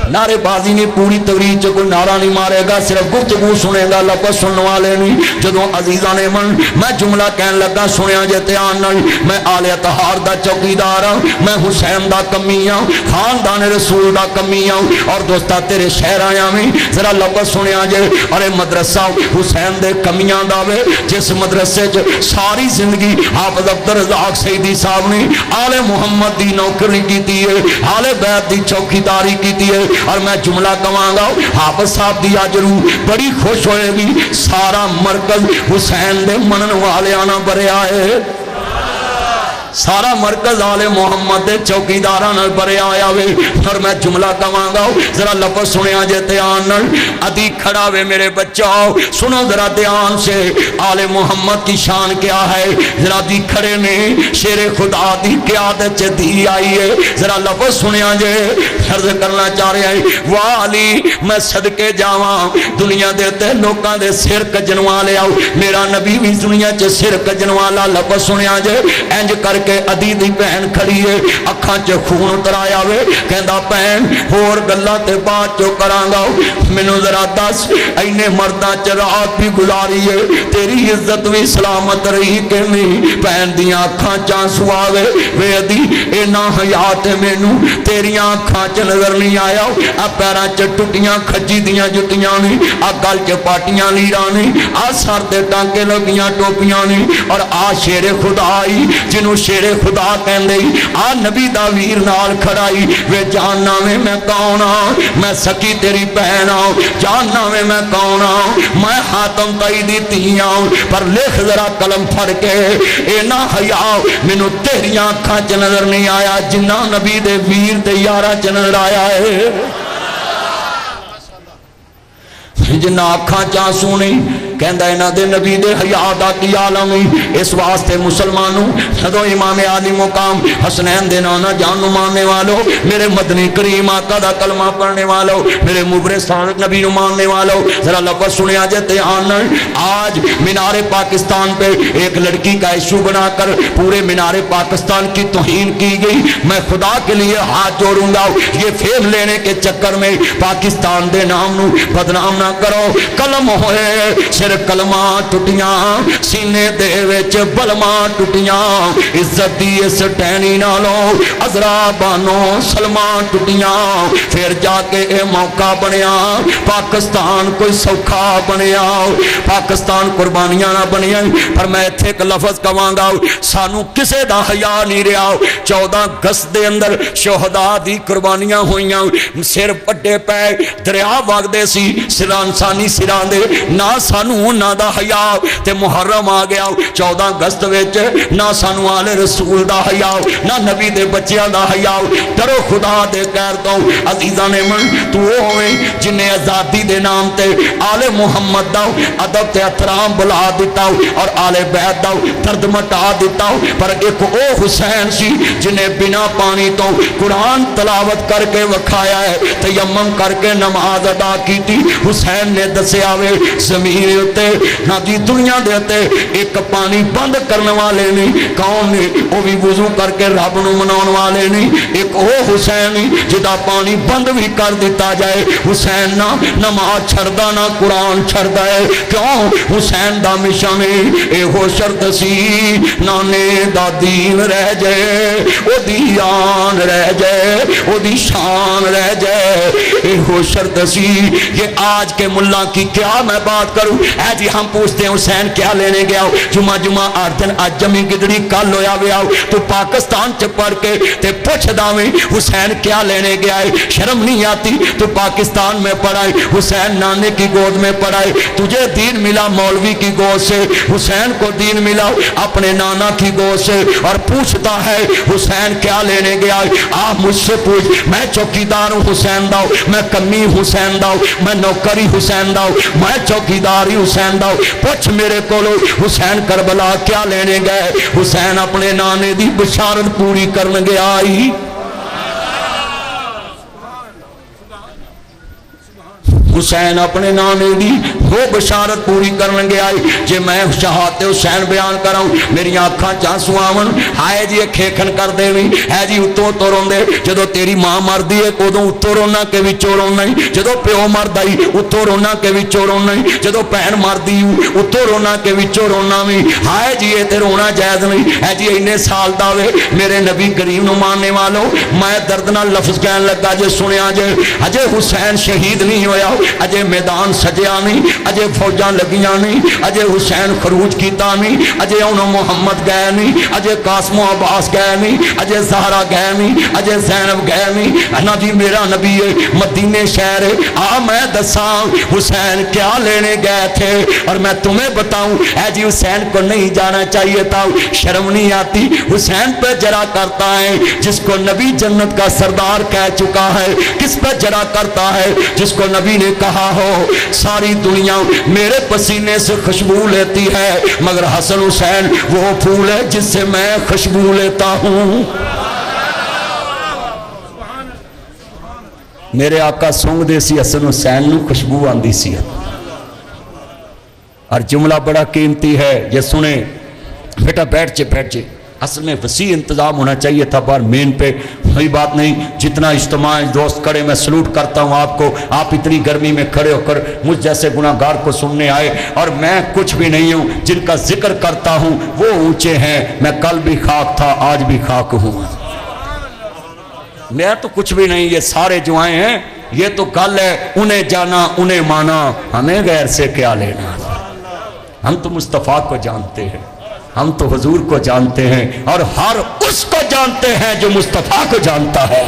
नारेबाजी ने पूरी तकरीर च कोई नारा नहीं मारेगा सिर्फ गुफ्तगू सुनेगा लफ्ज़ सुनने वाले नहीं। जदों अजीज़ा ने मन मैं जुमला कहन लगा सुनिया जे ध्यान नाल मैं आले अतहार दा चौकीदार हां मैं हुसैन दा कमी हां खानदान रसूल दा कमी हां और दोस्ता तेरे शहर आया में जरा लफ्ज़ सुनिया जे अरे मदरसा हुसैन दे कमियां दा वे जिस मदरसे च सारी जिंदगी हाफिज अब्दुल रज़ाक सईदी साहब ने आले मुहम्मद दी नौकरी की है आले बैत दी चौकीदारी की है और मैं जुमला कवांगा हाफिज साहब दी आज रूह बड़ी खुश होएगी सारा मरकज हुसैन दे मनन वाले आना भरिया है सारा मरकज आले मोहम्मद दे चौकीदारां नाल भरिया आया वे और मैं जुमला कवांगा जरा लफ्ज़ सुनिया जे ध्यान नाल अदी खड़ा वे मेरे बच्चों सुनो जरा ध्यान से आले मोहम्मद की शान क्या है जरा दी खड़े ने शेरे खुदा दी क़यादत च दी आई है जरा लफ्ज़ सुनिया जे फर्ज करना चाह रहे हैं वाह अली मैं सदके जावां दुनिया दे ते लोकां दे सिर कजन वाले आओ मेरा नबी भी दुनिया च सिर कजन वाला लफ्ज़ सुनिया जे इंज कर के अदी दी भैन खड़ी है अखां च खून उतराया वे कहंदा भैन होर गल्लां ते बाद चो करांगा मैनू जरा दस इन्ने मर्दां च रात भी गुजारी है तेरी इज्जत भी सलामत रही कि नहीं भैन दियां अखां च आंसू आ गए वे अदी इन्ना हयात मैनू तेरियां अखां च नजर नहीं आया आ पैरां च टुटियां खज्जी दियां जुत्तियां ने आ गल च पाटियां लीरां ने आ सर ते टांके लगियां टोपियां ने और आ शेरे खुदा आई जिन्हों शेरे खुदा कहंदे आ नबी दा वीर नाल खड़ाई वे जानना वे मैं कौन हां मैं सकी तेरी बहन हां जानना वे मैं कौन हां मैं हातम ताई दी धी हां पर लिख जरा कलम फड़ के ए ना हया मैनू तेरियां अखां च नजर नहीं आया जिन्ना नबी दे वीर ते यारा च नजर आया है जिन्ना अखां च आंसू नहीं कहता इन्हां दे नबी दे हया दा की आलम है। इस वास्ते मुसलमानों जदों इमाम आली मुकाम हसनैन दे नाना जान मानने वालों, मेरे मदनी करीम आका दा कलमा पढ़ने वालों, मेरे मुबरे सादिक नबी नु मानने वालों, जरा लफ्ज़ सुनिया जे ध्यान। आज मीनारे पाकिस्तान पे एक लड़की का इशू बनाकर पूरे मीनारे पाकिस्तान की तौहीन की गई। मैं खुदा के लिए हाथ जोड़ूंगा, ये फेम लेने के चक्कर में पाकिस्तान दे नाम नू बदनाम ना करो। कलम होए सिर कलमा टुटियां, सीने दे विच बलमा टुटियां, इज्जत दी इस टहनी नालों अजरा बानो सलमा टुटियां, फिर जाके ये मौका बनया पाकिस्तान कोई सौखा बनया। पाकिस्तान कुर्बानियां ना बनिया, पर मैं इत्थे एक लफज कवांगा, सानू किसे दा हया नहीं रहा। 14 अगस्त दे अंदर शोहदा दी कुर्बानियां होइयां, सिर पट्टे पै दरिया वगदे सी सिरां इंसानी सिरां दे, ना सानू उन्हां दा हया। ते मुहर्रम आ गया 14 अगस्त विच, ना सानू आले रसूल दा हया, ना नबी दे बच्चियां दा हया। डरो खुदा दे कहर तो अजीज़ां ने मन तू होवे जिन्हें आज़ादी दे नाम ते आले मुहम्मद दा अदब ते एहतराम बुला दिता और आले बैत दा दर्द मटा दिता। पर एक ओ हुसैन सी जिन्हें बिना पानी तो कुरान तलावत करके वखाया है, तयम्मुम करके नमाज अदा की थी। हुसैन ने दसिया वे जमीन उत्ते ना दी दुनिया दे उत्ते एक पानी बंद करने वाले नहीं, कौन ने वो भी वुजू करके रब नू मनाउण वाले नहीं। एक ओ हुसैन जिदा पानी बंद भी कर दिता जाए, हुसैन ना नमाज छड़दा ना कुरान छड़दा है। क्यों? हुसैन दा मिशन एहो शर्त सी, नाने दा दीन रह जाए, ओदी आन रह जाए, ओदी शान रह जाए, एहो शर्त सी। ये आज के मुल्ला की क्या मैं बात करूं, ऐ जी हम पूछते हैं हुसैन क्या लेने गया? जुमा जुमा 8 दिन आज जमी गिदड़ी कल होया वे तू पाकिस्तान च पढ़ के ते पुछदा में हुसैन क्या लेने गया है? शर्म नहीं आती? तू पाकिस्तान में पढ़ाई, हुसैन नाने की गोद में पढ़ाई, तुझे दीन मिला मौलवी की गोद से, हुसैन को दीन मिला अपने नाना की गोद से। और पूछता है हुसैन क्या लेने गया है? आप मुझसे पूछ, मैं चौकीदार हूँ हुसैन दाओ, मैं कमी हुसैन दाओ, मैं नौकरी हुसैन दाओ, मैं चौकीदार ही हुसैन दाओ। पूछ मेरे को हुसैन करबला क्या लेने गए? हुसैन अपने नाने दी बशारत पूरी करन गया ही। हुसैन अपने नाने दी वो बशारत पूरी करन गया है। जे मैं शहादत हुसैन बयान कराऊं मेरी अखां च आंसू आवन, हाय जी खेखन कर देवी है जी उत्तों उत्तों रोंदे। जदों तेरी मां मरदी है उदों उत्तों रोना के विचों रोना ही, जदों प्यो मरदा ही उत्तों रोना के विचों रोना ही, जदों भैन मरदी उत्तों रोना के विचों रोना भी। हाय जी ये ते रोना जायज नहीं है जी, इन्ने साल दा वे मेरे नबी करीम नूं मानने वालों। मैं दर्द नाल लफ्ज़ कहन लगा जे सुनिया जे, अजे हुसैन शहीद नहीं होया, अजे मैदान सजया नहीं, अजे फौजा लगियां नहीं, अजे हुसैन खरूज किया नहीं, अजे उन्होंने मुहम्मद गए नहीं, अजे कासमो अब्बास गए नहीं, अजे जहरा गए नहीं, अजे जैनब गए नहीं। ना जी मेरा नबी है मदीने शहर है। आ मैं दसा हुसैन क्या लेने गए थे और मैं तुम्हें बताऊं है जी हुसैन को नहीं जाना चाहिए था। शर्म नहीं आती? हुसैन पे जरा करता है जिसको नबी जन्नत का सरदार कह चुका है। किस पे जरा करता है? जिसको नबी ने कहा हो सारी दुनिया मेरे पसीने से खुशबू लेती है, मगर हसन हुसैन वो फूल है जिससे मैं खुशबू लेता हूं। मेरे आका सूंघदे सी हसन हुसैन नूं खुशबू आंदी सी। और जुमला बड़ा कीमती है, ये सुने बेटा बैठ जे। असल में वसी इंतज़ाम होना चाहिए था, पर मेन पे कोई बात नहीं। जितना इज्तिमा दोस्त खड़े, मैं सलूट करता हूँ आपको। आप इतनी गर्मी में खड़े होकर मुझ जैसे गुनाहगार को सुनने आए, और मैं कुछ भी नहीं हूँ। जिनका जिक्र करता हूँ वो ऊंचे हैं। मैं कल भी खाक था, आज भी खाक हूँ। मैं तो कुछ भी नहीं, ये सारे जो आए हैं ये तो गल है, उन्हें जाना उन्हें माना, हमें गैर से क्या लेना। हम तो मुस्तफ़ा को जानते हैं, हम तो हुजूर को जानते हैं, और हर उसको जानते हैं जो मुस्तफ़ा को जानता है।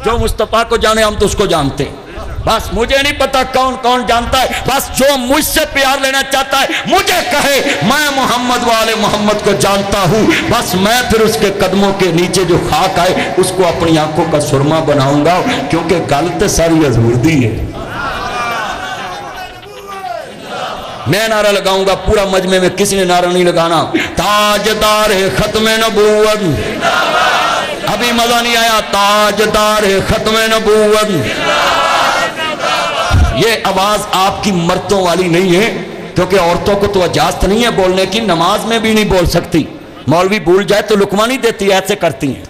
जो मुस्तफ़ा को जाने हम तो उसको जानते हैं। बस मुझे नहीं पता कौन कौन जानता है, बस जो मुझसे प्यार लेना चाहता है मुझे कहे मैं मोहम्मद वाले मोहम्मद को जानता हूँ। बस मैं फिर उसके कदमों के नीचे जो खाक आए उसको अपनी आंखों का सुरमा बनाऊंगा, क्योंकि गल तो सारी हजूर दी है। میں نعرہ لگاؤں گا، پورا مجمع میں کسی نے نعرہ نہیں لگانا. تاجدار ختم نبوت، ابھی مزہ نہیں آیا. تاجدار ختم نبوت. یہ آواز آپ کی مردوں والی نہیں ہے، کیونکہ عورتوں کو تو اجازت نہیں ہے بولنے کی، نماز میں بھی نہیں بول سکتی. مولوی بھول جائے تو لقمہ نہیں دیتی، ایسے کرتی ہیں،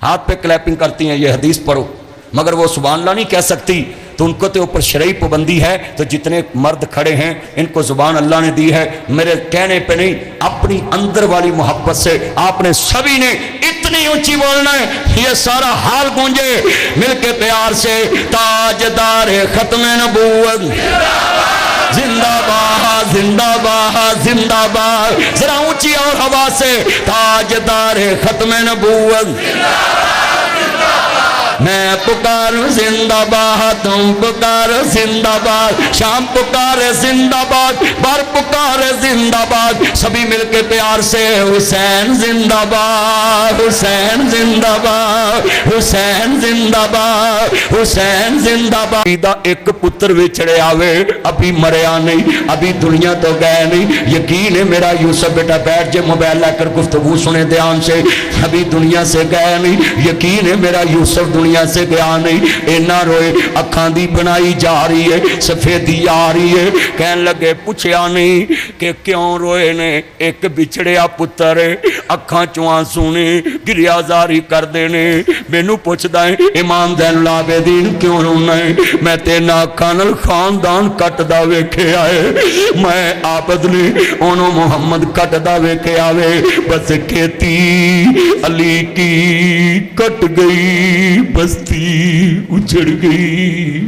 ہاتھ پہ کلیپنگ کرتی ہیں، یہ حدیث پڑھو. مگر وہ سبحان اللہ نہیں کہہ سکتی، تو ان کو تو اوپر شرعی پابندی ہے. تو جتنے مرد کھڑے ہیں ان کو زبان اللہ نے دی ہے، میرے کہنے پہ نہیں، اپنی اندر والی محبت سے آپ نے سبھی نے اتنی اونچی بولنا ہے یہ سارا حال گونجے مل کے پیار سے. تاجدار ختم نبوت زندہ باد، زندہ باد، زندہ باد. ذرا اونچی اور ہوا سے تاجدار ختم نبوت. میں پکاروں زندہ باد، تم پکار زندہ باد، شام پکار زندہ باد، بار پکار زندہ باد. سبھی مل کے پیار سے حسین زندہ باد، حسین زندہ باد، حسین زندہ باد، حسین زندہ باد. ایک پتر وچھڑے آوے، ابھی مریا نہیں، ابھی دنیا تو گئے نہیں. یقین ہے میرا یوسف بیٹا بیٹھ جے موبائل لے کر گفتگو سنے دھیان سے، ابھی دنیا سے گئے نہیں. یقین ہے میرا یوسف دنیا سے گیا نہیں. اینا روئے، اکھاں دی بنائی جا رہی ہے، سفیدی آ رہی ہے. کہن لگے پوچھیا نہیں کہ کیوں روئے نے، ایک بچھڑیا پتر ہے، اکھاں چواں سونے گریا زاری کر دینے. مینو پوچھدا ہے امام زین العابدین کیوں رونا ہے؟ میں تینا اکھاں نال خاندان کٹدا ویکھیا ہے، میں عابد نے انہوں محمد کٹدا ویکھیا وے. بس کھیتی علی کی کٹ گئی، بستی اجڑ گئی.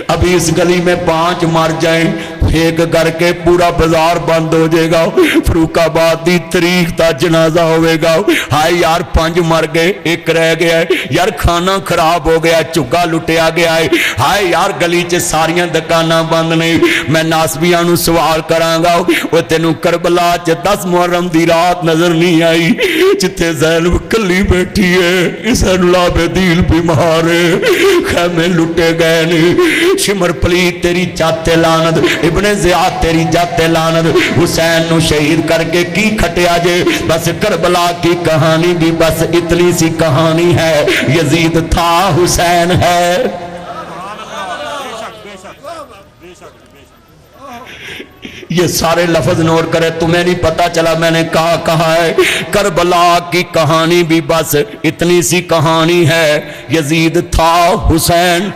ابھی اس گلی میں 5 مر جائیں، ایک گھر کے پورا بازار بند ہو جائے گا. فروخ آباد دی تاریخ دا جنازہ ہوئے گا. ہائے یار 5 مر گئے، ایک رہ گیا ہے. یار کھانا خراب ہو گیا، چگا لٹیا گیا ہے. ہائے یار گلی چ ساریاں دکاناں بند نے. میں ناسبیاں نو سوال کراں گا، وہ تینوں کربلا چ 10 محرم دی رات نظر نہیں آئی جتھے زینب کلی بیٹھی ہے، حسین العابدین بیمار ہے، خیمے لٹے گئے نے. شمر پلیت تیری جاتے لانت، ابن زیاد تیری جاتے لانت. حسین نو شہید کر کے کی کھٹیا جے؟ بس کربلا کی کہانی بھی بس اتنی سی کہانی ہے، یزید تھا حسین ہے. یہ سارے لفظ نوٹ کرے، تمہیں نہیں پتا چلا میں نے کہا ہے. کربلا کی کہانی بھی بس اتنی سی کہانی ہے، یزید تھا حسین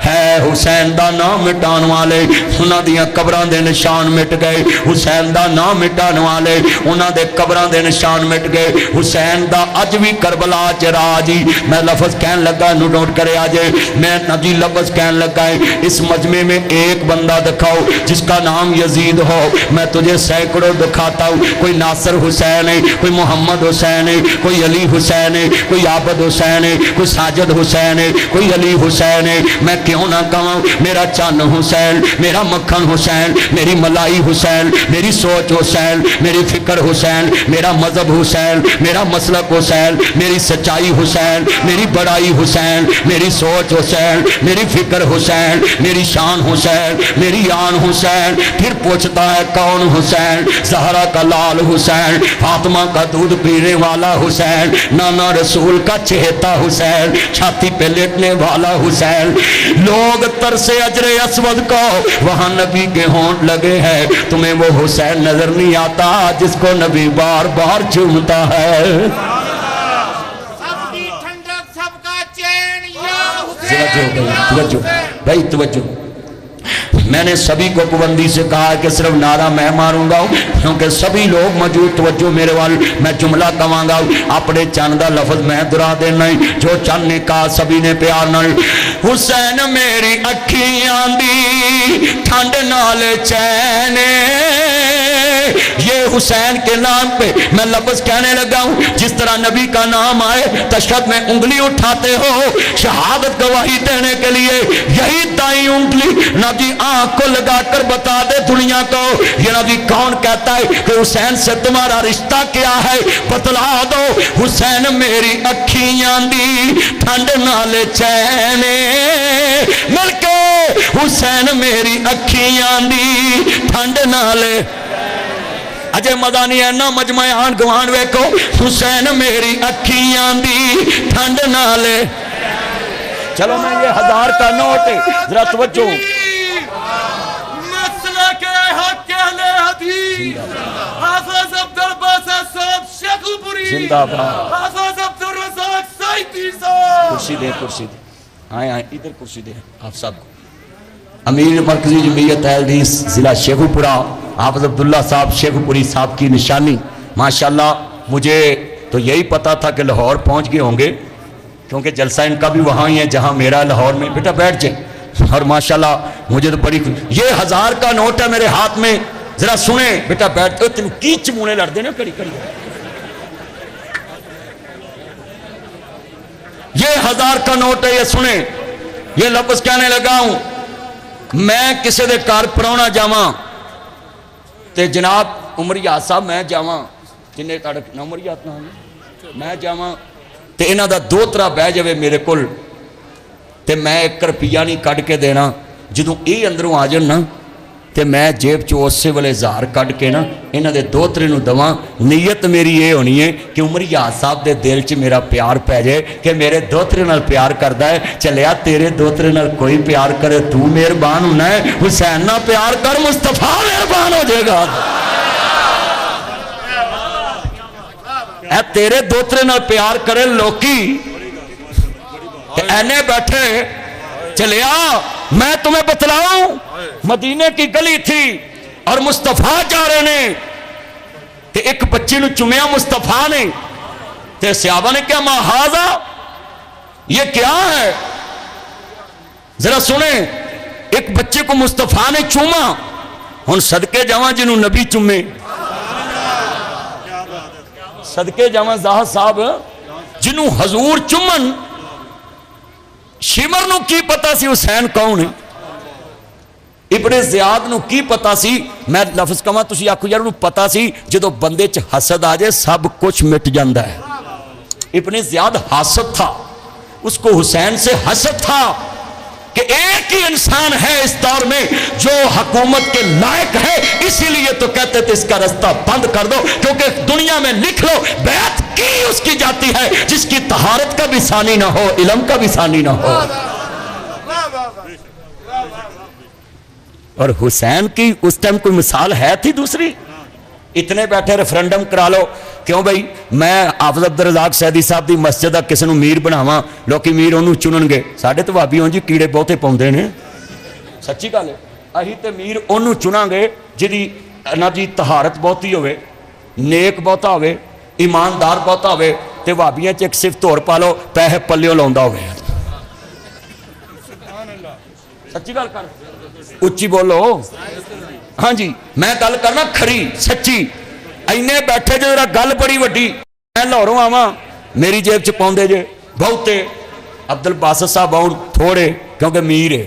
ہے. حسین دا نام مٹان والے انہاں دیاں قبراں دے نشان مٹ گئے. حسین دا نام مٹان والے انہاں دے قبراں دے نشان مٹ گئے. حسین دا اج بھی کربلا چ راجی. میں لفظ کہن لگا نو نوٹ کرے آجے، میں نجی لفظ کہن لگا ہے. اس مجمع میں ایک بندہ دکھاؤ جس کا نام یزید ہو، میں تجھے سینکڑوں دکھاتا ہوں. کوئی ناصر حسین ہے، کوئی محمد حسین ہے، کوئی علی حسین ہے، کوئی عابد حسین ہے، کوئی ساجد حسین ہے، کوئی علی حسین ہے. میں کیوں نہ کہوں میرا چن حسین، میرا مکھن حسین، میری ملائی حسین، میری سوچ حسین، میری فکر حسین، میرا مذہب حسین، میرا مسلک حسین، میری سچائی حسین، میری بڑائی حسین، میری سوچ حسین، میری فکر حسین، میری شان حسین، میری آن حسین. پھر پوچھتا ہے کون حسین؟ زہرا کا لال حسین، فاطمہ کا دودھ پینے والا حسین، نانا رسول کا چہتا حسین، چھاتی پہ لیٹنے والا حسین. لوگ ترسے اجر اسود کو، وہاں نبی کے ہونٹ لگے ہیں. تمہیں وہ حسین نظر نہیں آتا جس کو نبی بار بار چومتا ہے. سب کی ٹھنڈک، سب کا چین، یا حسین، توجہ بھائی توجہ. میں نے سبھی کو پابندی سے کہا کہ صرف نعرہ میں ماروں گا کیونکہ سبھی لوگ موجود. توجہ میرے وال، میں جملہ کہاں گا، اپنے چند دا لفظ میں دہرا دینا ہے. جو چند نے کہا سبھی نے پیار نال. حسین میری اکھیاں دی ٹھنڈ نال چین، یہ حسین کے نام پہ میں لفظ کہنے لگا ہوں. جس طرح نبی کا نام آئے تشہد میں انگلی اٹھاتے ہو شہادت گواہی دینے کے لیے، یہی دائیں انگلی नबी आंख को लगा कर बता दे दुनिया को, ये नबी कौन कहता है कि हुसैन से तुम्हारा रिश्ता क्या है, बतला दो। हुसैन मेरी अखियां दी ठंड नाल चैन, मिलके हुसैन मेरी अखियां दी ठंड नाल। अजय मदानी ऐना मजमा आन गवान वेखो, हुसैन मेरी अखियां दी ठंड नाल। चलो मैं ये 1000 का नोट जरा तवज्जो, मसला के हक अहले हदीस हाफिज अब्दुल बासित साहब शेखुपुरी जिंदाबाद। हाफिज अब्दुल रज़ाक सईदी साहब। कुर्सी दे, कुर्सी दे, आए आए इधर कुर्सी दे आप सबको। अमीर मरकजी जमीयत हदीस जिला शेखुपुरा हाफिज अब्दुल्ला साहब शेखुपुरी साहब की निशानी। माशाल्लाह मुझे तो यही पता था कि लाहौर पहुंच गए होंगे, क्योंकि जलसा इनका भी वहाँ ही है जहाँ मेरा लाहौर में। बेटा बैठ जाए। और माशाल्लाह मुझे तो बड़ी, ये 1000 का नोट है मेरे हाथ में, जरा सुने बेटा बैठ। तेन की चमूने लड़ते ना कड़ी कड़ी। ये 1000 का नोट है, ये सुने। ये लफ्ज कहने लगा हूं, मैं किसी दे घर पराउना जावां ते जनाब उमरियात साहब मैं जावां, जिन्हें उमरियात ना मैं जावां ते इन्हां दा दोतरा बह जावे मेरे कोल ते मैं 1 रुपया नहीं कढ़ के देना। जदों ये अंदरों आ जान ना ते मैं जेब चो उस वेले 1000 कढ़ के ना इन्हां दे दोतरे नूं दवां। नीयत मेरी ये होनी है कि उमरियात साहब दे दिल च मेरा प्यार पै जाए कि मेरे दोतरे नाल प्यार करदा है। चलिया तेरे दोतरे नाल कोई प्यार करे तू मेहरबान होना है, हुसैन नाल प्यार कर मुस्तफा मेहरबान हो जाएगा। ऐ तेरे दोतरे नाल प्यार करे लोकी ऐने बैठे। चलिया मैं तुम्हें बतलाऊं, मदीने की गली थी और मुस्तफा जा रहे ने ते एक बच्चे नु चुमिया मुस्तफा ने ते सहाबा ने क्या महाजा ये क्या है, जरा सुने। एक बच्चे को मुस्तफा ने चूमा, हुन सदके जावा जिन्हों नबी चुमे, सदके जावा ज़ाहिद साहब जिन्हों हजूर चुमन। शिमर नूं की पता सी हुसैन कौन है, इब्ने ज़ियाद नूं की पता सी। मैं लफ्ज कहां तुसीं आखो यार उन्होंने पता सी, जदों बंदे च हसद आ जाए सब कुछ मिट जाता है। इब्ने ज़ियाद हासद था, उसको हुसैन से हसद था कि एक ही इंसान है इस दौर में जो हुकूमत के लायक है, इसीलिए तो कहते थे इसका रास्ता बंद कर दो, क्योंकि दुनिया में लिख लो बैत की उसकी जाती है जिसकी तहारत का भी सानी ना हो, इल्म का भी सानी ना हो। और हुसैन की उस टाइम कोई मिसाल है थी दूसरी। इतने बैठे रेफरेंडम करा लो, क्यों भाई मैं हाफिज अब्दुल रज़ाक सैदी साहब की मस्जिद का किसी को मीर बनावा, लोग मीर उन्होंने चुनणगे। साढ़े तो भाभी जी कीड़े बहुते पाउंदे ने, सच्ची गल है। असीं ते मीर उन्होंने चुनांगे जिहदी ना जी तहारत बहुती होवे, नेक बहुता होवे, ईमानदार बहुता होवे, ते भाभियां च एक सिफत होर पा लो पैसे पल्लियों लाउंदा होवे। सच्ची गल कर, उच्ची बोलो। हाँ जी मैं गल करना खरी सच्ची। इन्ने बैठे जो जरा गल बड़ी वड्डी, मैं लाहौरों आवां मेरी जेब च पाउंदे जे बहुते, अब्दुल बासित साहब आउण थोड़े क्योंकि मीर है।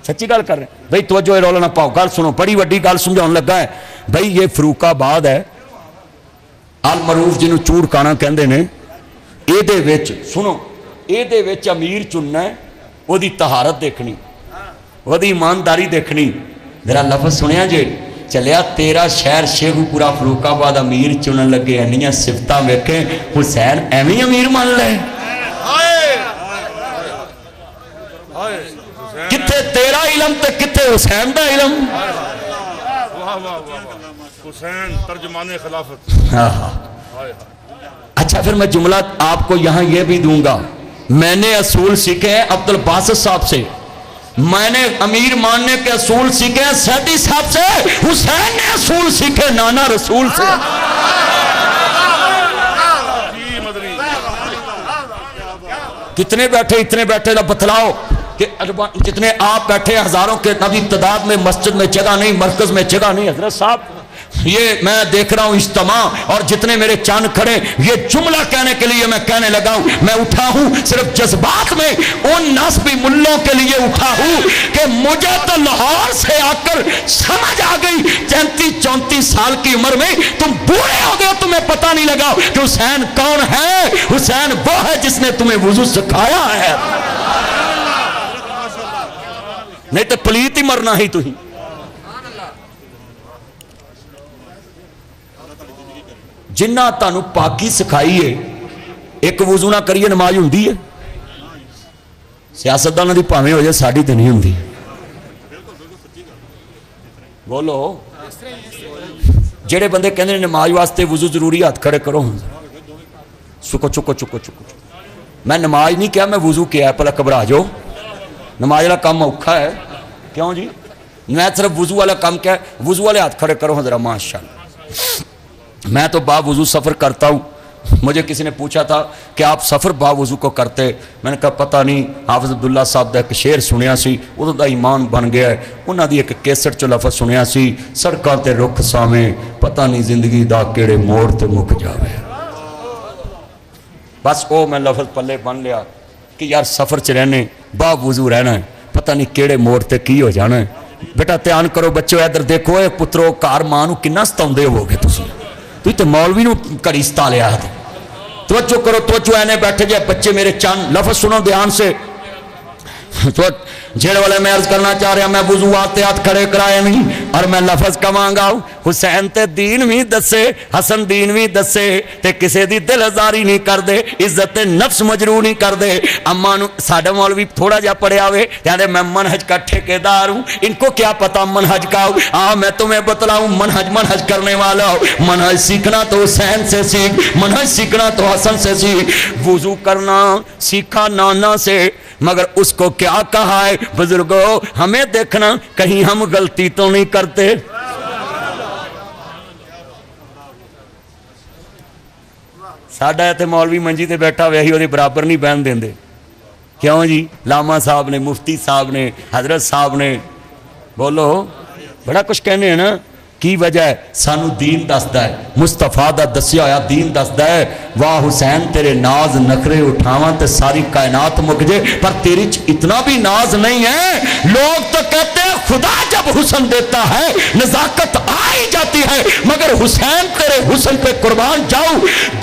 सच्ची गल कर रहे भाई, तवज्जो रौला ना पाओ, गल सुनो, बड़ी वड्डी गल समझाउण लगा है भाई। ये फरूकाबाद है, अल मरूफ जिन्हों चूड़काना कहते हैं, इहदे विच सुनो, इहदे विच अमीर चुनना है, ओदी तहारत देखनी, ओदी ईमानदारी देखनी। जरा लफ्ज सुनिया जे। चलिया तेरा शहर शेखुपुरा फरूकाबाद अमीर चुनन लगे, इन्नियां सिफतां वेखे, हुसैन एवं अमीर मान ले। किथे तेरा इलम ते किथे हुसैन दा इलम। हुसैन तर्जुमाने खिलाफत। अच्छा फिर मैं जुमला आपको यहां यह भी दूंगा, मैंने असूल सीखे हैं अब्दुल बासित साहब से, मैंने अमीर मानने के असूल सीखे हैं सैदी साहब से, हुसैन ने असूल सीखे नाना रसूल से। कितने बैठे, इतने बैठे ना बतलाओ कि जितने आप बैठे हजारों के नबी तादाद में, मस्जिद में जगह नहीं, मरकज में जगह नहीं। हजरत साहब یہ میں دیکھ رہا ہوں اجتماع اور جتنے میرے چاند کھڑے یہ جملہ کہنے کے لیے میں کہنے لگا ہوں، میں اٹھا ہوں صرف جذبات میں ان نسبی ملوں کے لیے اٹھا ہوں کہ مجھے تو لاہور سے آ کر سمجھ آ گئی 33-34 سال کی عمر میں تم بوڑھے ہو گئے، تمہیں پتہ نہیں لگا کہ حسین کون ہے۔ حسین وہ ہے جس نے تمہیں وضو سکھایا ہے، نہیں تو پلیت ہی مرنا ہی تو ہی۔ جنہ تانوں پاکی سکھائی ہے، ایک وضو نہ کریے نماز ہوندی ہے؟ سیاستدانوں دی بھاویں ہو جائے، ساڈی تے نہیں ہوندی۔ بولو جڑے بندے کہندے نے نماز واسطے وضو ضروری، ہاتھ کھڑے کرو۔ چکو چکو چکو چکو، میں نماز نہیں کیا، میں وضو کیا ہے، پہلے گھبرا جاؤ۔ نماز والا کام اوکھا ہے کیوں جی؟ میں صرف وضو والا کام کیا ہے، وضو والے ہاتھ کھڑے کرو حضرت ماشاءاللہ۔ میں تو با وضو سفر کرتا ہوں۔ مجھے کسی نے پوچھا تھا کہ آپ سفر با وضو کو کرتے، میں نے کہا پتہ نہیں، حافظ عبداللہ صاحب دا ایک شعر سنیا سی، وہ دا ایمان بن گیا ہے۔ انہاں دی ایک کیسٹ چ لفظ سنیا سی، سڑکاں تے رخ سامیں پتہ نہیں زندگی دا کیڑے موڑ تے مک جاوے۔ بس وہ میں لفظ پلے بن لیا کہ یار سفر چ رہنے با وضو رہنا ہے، پتہ نہیں کیڑے موڑ تے کی ہو جانا ہے۔ بیٹا دھیان کرو بچو، ادھر دیکھو، اے پترو کار ماں نو کنا ستاؤندے ہوگے تسی، تو مولوی نو کڑی ستا لیا ہے۔ توجہ کرو، توجہ اینے بیٹھے جائے بچے میرے چند لفظ سنو دھیان سے۔ تو جھیڑ والے میں عرض کرنا چاہ رہا، میں وضو آتے ہاتھ کھڑے کرائے نہیں، اور میں لفظ کمانگا ہوں، حسین تے دین بھی دسے، حسن دین بھی دسے، تے کسے دی دل ازاری نہیں کر دے، عزت نفس مجروح نہیں کر دے۔ اما نو ساڈا مولوی تھوڑا جا پڑھیا ہوئے کہتے میں منہج کا ٹھیکیدار ہوں، ان کو کیا پتا منہج کا ہوں۔ میں تمہیں بتلاؤں منہج کرنے والا ہوں۔ منہج سیکھنا تو حسین سے سیکھ، منہج سیکھنا تو حسن سے سیکھ۔ وضو کرنا سیکھا نانا سے، مگر اس کو کیا کہا ہے بزرگوں، ہمیں دیکھنا کہیں ہم غلطی تو نہیں کرتے۔ ساڈا ایتھے مولوی منجی تے بیٹھا ہوئے ہی وہ برابر نہیں بہن دیندے، کیوں جی؟ لاما صاحب نے، مفتی صاحب نے، حضرت صاحب نے، بولو بڑا کچھ کہنے ہیں نا۔ کی وجہ ہے؟ سانو دین دسدا ہے، مصطفیٰ دا دسیا ہویا دین دسدا ہے۔ واہ حسین تیرے ناز نخرے اٹھاواں تے ساری کائنات مک جے، پر تیری اتنا بھی ناز نہیں ہے۔ لوگ تو کہتے ہیں خدا جب حسن دیتا ہے نزاکت آ ہی جاتی ہے، مگر حسین تیرے حسن پہ قربان جاؤ۔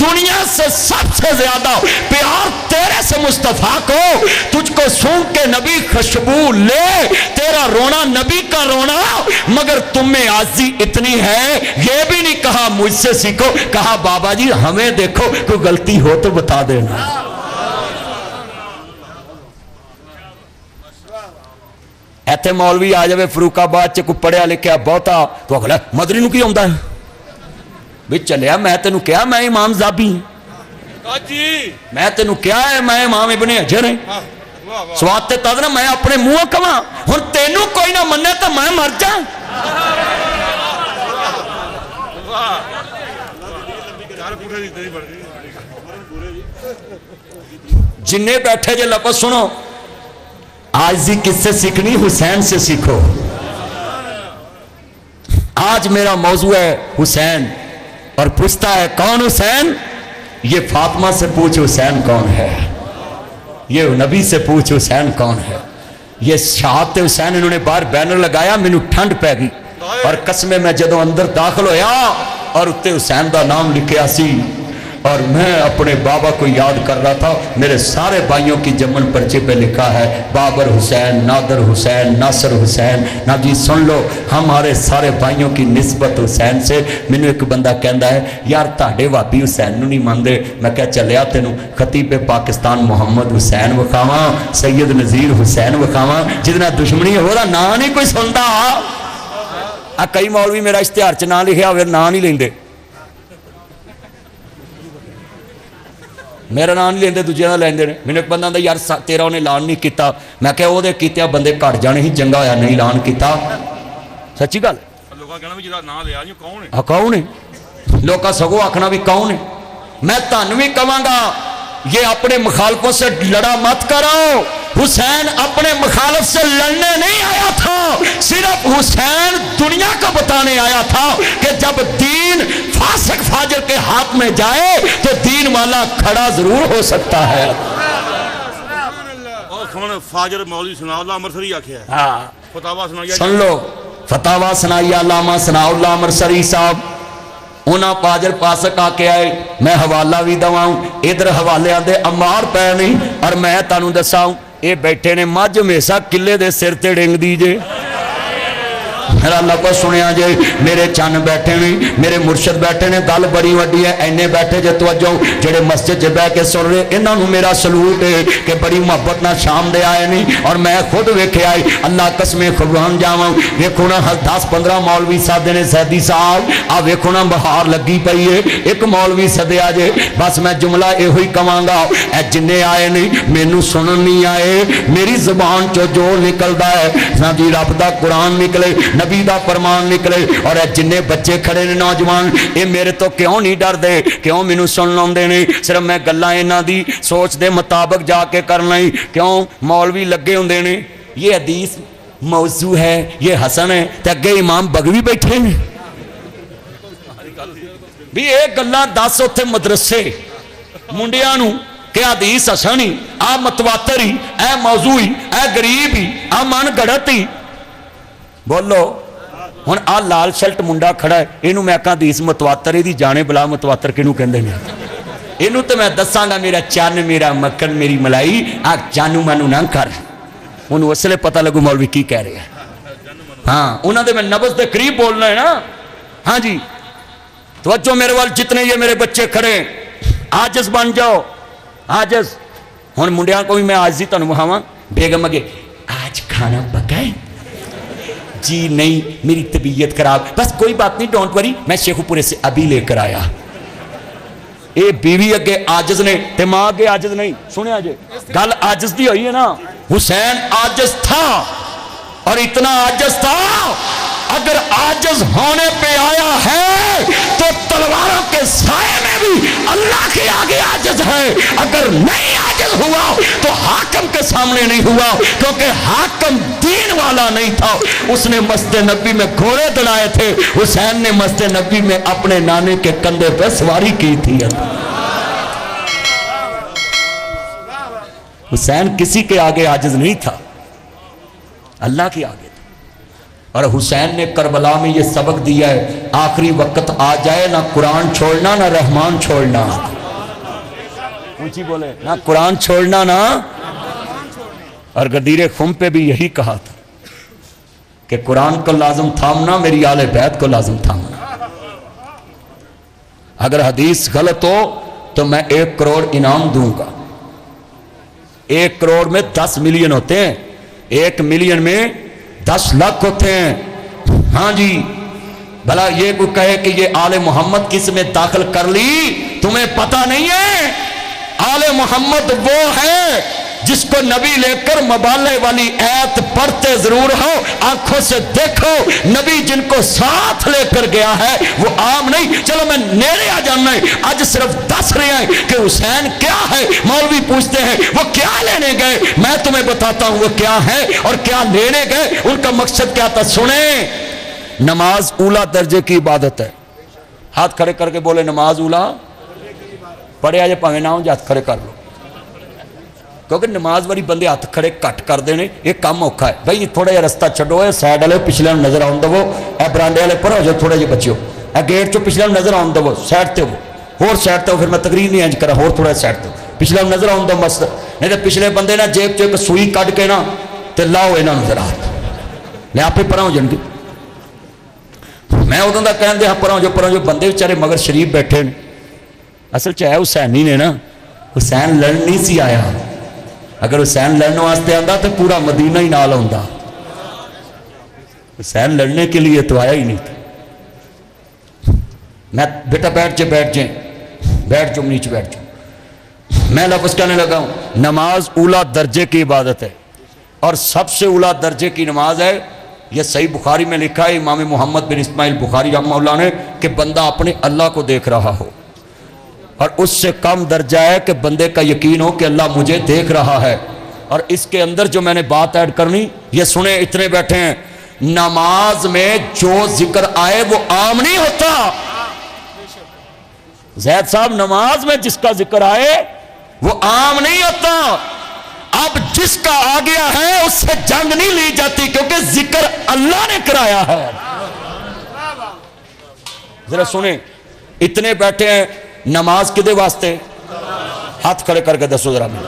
دنیا سے سب سے زیادہ پیار تیرے سے مصطفیٰ کو، تجھ کو سونگ کے نبی خوشبو لے، تیرا رونا نبی کا رونا، مگر تم میں عاجزی اتنی ہے، یہ بھی نہیں کہا مجھ سے سیکھو، کہا بابا جی ہمیں دیکھو، کوئی غلطی ہو تو بتا دینا۔ ایتھے مولوی آ جاوے فروخ آباد چ کوئی پڑھیا لکھیا بہتا تو اگلا مدری نو کی ہوندا ہے بھی چلیا، میں تینوں کیا میں امام زابی میں تینوں کیا ہے میں امام ابن حجر ہیں، سواد تے تد نا میں اپنے منہ کواں، ہن تینوں کوئی نہ منے تو میں مر جاں۔ جنہیں بیٹھے جے لفظ سنو، عاجزی کس سے سیکھنی؟ حسین سے سیکھو۔ آج میرا موضوع ہے حسین، اور پوچھتا ہے کون حسین؟ یہ فاطمہ سے پوچھ حسین کون ہے، یہ نبی سے پوچھ حسین کون ہے۔ یہ شہادت حسین انہوں نے باہر بینر لگایا، مینو ٹھنڈ پہ گئی، اور قسمے میں جدو اندر داخل ہویا اور اتے حسین دا نام لکھیا سی، اور میں اپنے بابا کو یاد کر رہا تھا، میرے سارے بھائیوں کی جمن پرچے پہ لکھا ہے بابر حسین، نادر حسین، ناصر حسین۔ نا جی سن لو، ہمارے سارے بھائیوں کی نسبت حسین سے۔ مینوں ایک بندہ کہندا ہے یار تاڑے وابی حسین نو نہیں ماندے، میں کہا چلیا تینوں خطیب پاکستان محمد حسین وکھاواں، سید نذیر حسین وکھاواں، جدنا دشمنی ہو رہا نا نہیں کوئی سندا۔ کئی مولوی میرا اشتہار چ نام لکھیا ہوئے نا نہیں لیندے، میرا نام نہیں لیندے، دوجے نام لیندے نے۔ مینوں ایک بندہ آندا یار تیرا انہیں اعلان نہیں کیتا، میں کہا وہ دے کیتیا بندے گھٹ جانے ہی، چنگا ہویا نہیں اعلان کیتا۔ سچی گل کون ہے؟ لوکاں سگو آکھنا بھی کون ہے۔ میں تانوں بھی کہاں گا یہ اپنے مخالفوں سے لڑا مت کرو۔ حسین اپنے مخالف سے لڑنے نہیں آیا تھا، صرف حسین دنیا کو بتانے آیا تھا کہ جب دین فاسق فاجر کے ہاتھ میں جائے تو دین والا کھڑا ضرور ہو سکتا ہے. اور سن فاجر مولوی ثناء اللہ امرسری آکھیا ہے. ہاں فتاوا سنایا سن لو فتاوا سنائی علامہ ثناء اللہ امرسری صاحب. انہاں فاجر فاسق آ کے آئے, میں حوالہ بھی دواؤں, ادھر حوالے آدھے امار پہ نہیں, اور میں تانوں دساؤں اے بیٹھے نے مجھ ہمیشہ قلعے دے سر تے ڈنگ دیجے. میرا اللہ کو سنیا جے, میرے چن بیٹھے نے, میرے مرشد بیٹھے نے, گل بڑی وڈی ہے, اینے بیٹھے جے توجہ جڑے مسجد چ بیٹھ کے سن رہے, انہاں نوں میرا سلوٹ ہے کہ بڑی محبت نال شام دے آئے نہیں. اور میں خود ویکھیا ہے, اللہ قسم قربان جاواں, ویکھو نا 10-15 مولوی سادے نے سیدی صاحب, آ ویکھو نا بہار لگی پئی ہے, ایک مولوی سدیا جے. بس میں جملہ ایہو ہی کہاں گا, اے جنے آئے نہیں مینوں سنن نہیں آئے, میری زبان چو جو نکلدا ہے نا جی رب دا قرآن نکلے, نبی دا فرمان نکلے. اور اے جنے بچے کھڑے نے نوجوان, اے میرے تو کیوں نہیں ڈر دے, کیوں مینوں سن لاندے نے, صرف میں گلاں انہاں دی سوچ دے مطابق جا کے کرنا ہی, کیوں مولوی لگے ہوندے نے. یہ حدیث موضوع ہے, یہ حسن ہے, تے اگے امام بغوی بیٹھے نے بھی اے گلاں دس اوتھے مدرسے منڈیاں نوں کہ حدیث حسنی, آ متواتری, اے موضوعی, اے غریبی, آ من گڑتی. بولو ہن آ لال شلٹ منڈا کھڑا ہے, اینوں میں کہاں حدیث متواتر, دی جانے بلا متواتر کینوں کہندے نے. اینوں تے میں دساں گا میرا چن میرا مکھن میری ملائی, آ جانو مانو نہ کر, انہوں اصلے پتہ لگو مولوی کی کہہ رہے ہیں. ہاں انہوں نے میں نبض دے قریب بولنا ہے نا. ہاں جی توجہ میرے وال, جتنے یہ میرے بچے کھڑے آجز بن جاؤ, آجز. ہن منڈیاں کو بھی میں آج ہی تانوں وہاواں, بیگم اگے آج کھانا پکائے جی نہیں میری طبیعت خراب, بس کوئی بات نہیں ڈونٹ وری میں شیخو پورے سے ابھی لے کر آیا. اے بیوی اگے آجز نے تے ماں اگے آجز نہیں. سنیا جے گل آجز دی ہوئی ہے نا. حسین آجز تھا, اور اتنا آجز تھا اگر آجز ہونے پہ آیا ہے تو تلواروں کے سائے میں بھی اللہ کے آگے آجز ہے. اگر نہیں آجز ہوا تو حاکم کے سامنے نہیں ہوا, کیونکہ حاکم دین والا نہیں تھا. اس نے مسجد نبی میں گھوڑے دڑائے تھے, حسین نے مسجد نبی میں اپنے نانے کے کندھے پہ سواری کی تھی. حسین کسی کے آگے عاجز نہیں تھا, اللہ کے آگے تھا. اور حسین نے کربلا میں یہ سبق دیا ہے, آخری وقت آ جائے نہ قرآن چھوڑنا نہ رحمان چھوڑنا. اونچی بولے, نہ قرآن چھوڑنا نہ. اور غدیر خم پہ بھی یہی کہا تھا کہ قرآن کو لازم تھامنا, میری آل بیت کو لازم تھامنا. اگر حدیث غلط ہو تو میں 1 کروڑ انعام دوں گا. 1 کروڑ میں 10 ملین ہوتے ہیں, 1 ملین میں 10 لاکھ ہوتے ہیں. ہاں جی بھلا یہ کوئی کہے کہ یہ آل محمد کس میں داخل کر لی, تمہیں پتہ نہیں ہے. آل محمد وہ ہے جس کو نبی لے کر مبالغے والی ایت پڑھتے ضرور ہو, آنکھوں سے دیکھو. نبی جن کو ساتھ لے کر گیا ہے وہ عام نہیں. چلو میں نیرے آ جاننا ہے, آج صرف 10 رہے ہیں کہ حسین کیا ہے. مولوی پوچھتے ہیں وہ کیا لینے گئے, میں تمہیں بتاتا ہوں وہ کیا ہے اور کیا لینے گئے, ان کا مقصد کیا تھا. سنیں, نماز اولا درجے کی عبادت ہے. ہاتھ کھڑے کر کے بولے نماز اولا, پڑھے آجے پاویں نہ ہوں جے ہاتھ کھڑے کر لو, کیونکہ نماز والی بندے ہاتھ کھڑے کٹ کر دینے یہ کام اوکھا ہے. بھائی تھوڑا جہا رستہ چھڈو, اے سائڈ والے پچھلے نظر آن دو, اے برانڈے والے پر ہو جاؤ, تھوڑے جے بچیو, اے گیٹ چو پچھلے نظر آن دو, سائڈ تے ہو, اور سائڈ تے ہو, پھر میں تقریر نہیں انج کرا, اور تھوڑا سائڈ تے پچھلے نظر آن دو مست. نہیں تو پچھلے بندے نا جیب چو ایک سوئی کٹ کے نا تے لاؤ انہاں نظر آ لے آپ پر ہو جان گے. میں ادوں کا کہن دے ہاں پر جو بندے بیچارے مگر شریف بیٹھے نے, اصل چاہے حسینی نے نا, حسین لڑن نہیں سی آیا. اگر حسین لڑنے واسطے آندا تو پورا مدینہ ہی نال ہوندا. حسین لڑنے کے لیے تو آیا ہی نہیں تھا. میں بیٹا بیٹھ جاؤ نیچے بیٹھ جاؤ. میں لفظ کہنے لگا ہوں, نماز اولا درجے کی عبادت ہے, اور سب سے اولا درجے کی نماز ہے. یہ صحیح بخاری میں لکھا ہے امام محمد بن اسماعیل بخاری رحمہ اللہ نے, کہ بندہ اپنے اللہ کو دیکھ رہا ہو, اور اس سے کم درجہ ہے کہ بندے کا یقین ہو کہ اللہ مجھے دیکھ رہا ہے. اور اس کے اندر جو میں نے بات ایڈ کرنی, یہ سنیں اتنے بیٹھے ہیں, نماز میں جو ذکر آئے وہ عام نہیں ہوتا. زید صاحب نماز میں جس کا ذکر آئے وہ عام نہیں ہوتا. اب جس کا آ گیا ہے اس سے جنگ نہیں لی جاتی کیونکہ ذکر اللہ نے کرایا ہے. ذرا سنیں, اتنے بیٹھے ہیں, نماز کدے واسطے؟ ہاتھ کھڑے کر کے دسو ذرا میں.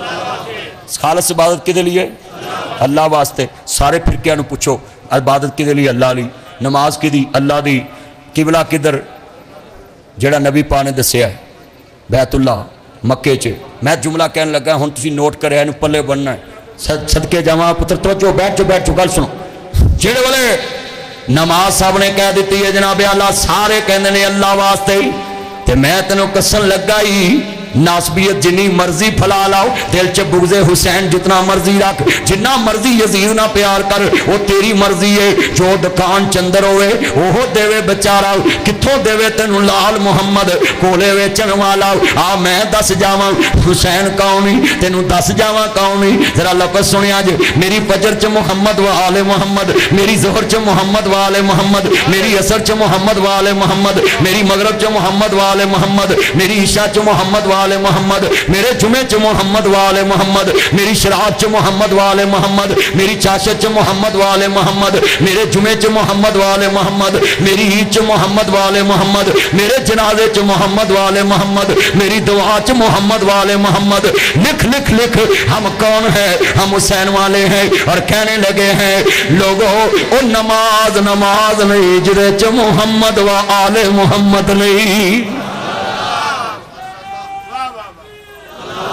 خالص عبادت کدے لیے؟ اللہ واسطے. سارے فرقیاں نو پوچھو عبادت کدے لیے؟ اللہ لی. نماز کی دی؟ اللہ دی. قبلہ کدھر؟ جڑا نبی پاک نے دسیا ہے بیت اللہ مکے چ. میں جملہ کہنے لگا ہن تسی نوٹ کرے اینو پلے بننا ہے. صدقے جاواں پتر توجہ, بیٹھ جو گل سنو. جڑے والے نماز صاحب نے کہہ دیتی ہے جناب اللہ, سارے کہندے نے اللہ واسطے ہی, تے میں تینوں کسن لگا ہی ناسبیت جنی مرضی پھلا لاؤ, دل چ بغض حسین جتنا مرضی رکھ, جنہ مرضی یزید نہ پیار کر, وہ تیری مرضی ہے. جو دکان چندر ہوئے وہ دے بچارا, کتھوں دے تینوں لال محمد کولے ویچن والا. آ میں دس جاواں حسین کونی, تینوں دس جاواں کونی. ذرا لفظ سنیا جے, میری فجر چ محمد و آل محمد, میری ظہر چ محمد و آل محمد, میری عصر چ محمد و آل محمد, میری مغرب چ محمد و آل محمد, میری عشاء چ محمد و آل محمد, میرے جمعے چ محمد و آل محمد, میری شراب چ محمد و آل محمد, میری چاشت چ محمد و آل محمد, میرے جمعے چ محمد و آل محمد, میری عید چ محمد و آل محمد, میرے جنازے چ محمد و آل محمد, میری دعا چ محمد و آل محمد. لکھ لکھ لکھ, ہم کون ہیں؟ ہم حسین والے ہیں. اور کہنے لگے ہیں لوگوں او نماز نماز نہیں جدے چ محمد و آل محمد نہیں.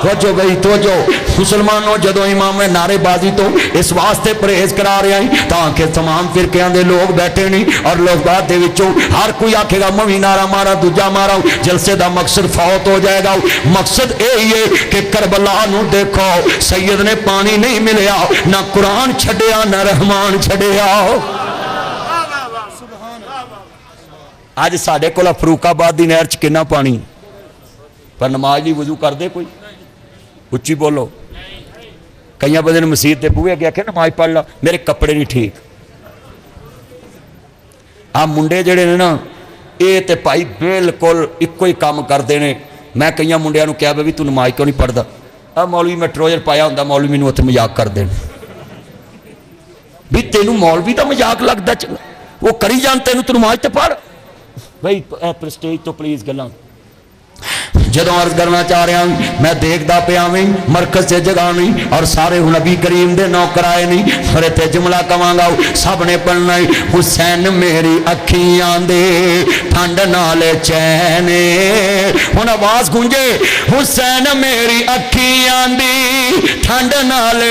توجہ بھئی توجہ. مسلمانوں جدو امام نعرے بازی تو اس واسطے پرہیز کرا رہے ہیں تاکہ تمام فرقیاں دے لوگ بیٹھے نہیں, اور لوگ بات دے وچوں ہر کوئی آکھے گا موی نعرہ مارا دوجا مارا. جلسے دا مقصد فوت ہو جائے گا. مقصد یہی ہے کہ کربلا نو دیکھو, سید نے پانی نہیں ملیا, نہ قرآن چھڈیا نہ رحمان چھڈیا. آج ساڈے کول فاروق آباد دی نہر چ کنا پانی, پر نماز نہیں وضو کر دے کوئی. اچھی بولو. کئی بندے مسجد کے بوہے گیا کہ نماز پڑھ لا, میرے کپڑے نہیں ٹھیک. آ منڈے جڑے نے نا یہ تے بھائی بالکل ایک ہی کام کرتے ہیں. میں کئی منڈیا نو کہا بھی تو نماز کیوں نہیں پڑھتا؟ آ مولوی میں ٹروزر پایا ہوں, مولوی مینوں اتنے مذاق کر دین بھی تینوں مولوی دا مذاق لگتا, چلا وہ کری جان تینوں تو نماز تے پڑھ. بھائی پرسٹیج تو پلیز گلاں جدوں عرض کرنا چاہ رہا ہوں, میں دیکھدا پیا میں مرکز سے جگہ نہیں اور سارے نبی کریم دے نوکر آئے نہیں. پھر تے جملہ کہاں گا سب نے پڑھنا ہے, حسین میری اکھیاں دے ٹھنڈ نال چین. ہن آواز گونجے, حسین میری اکھیاں دی ٹھنڈ نال.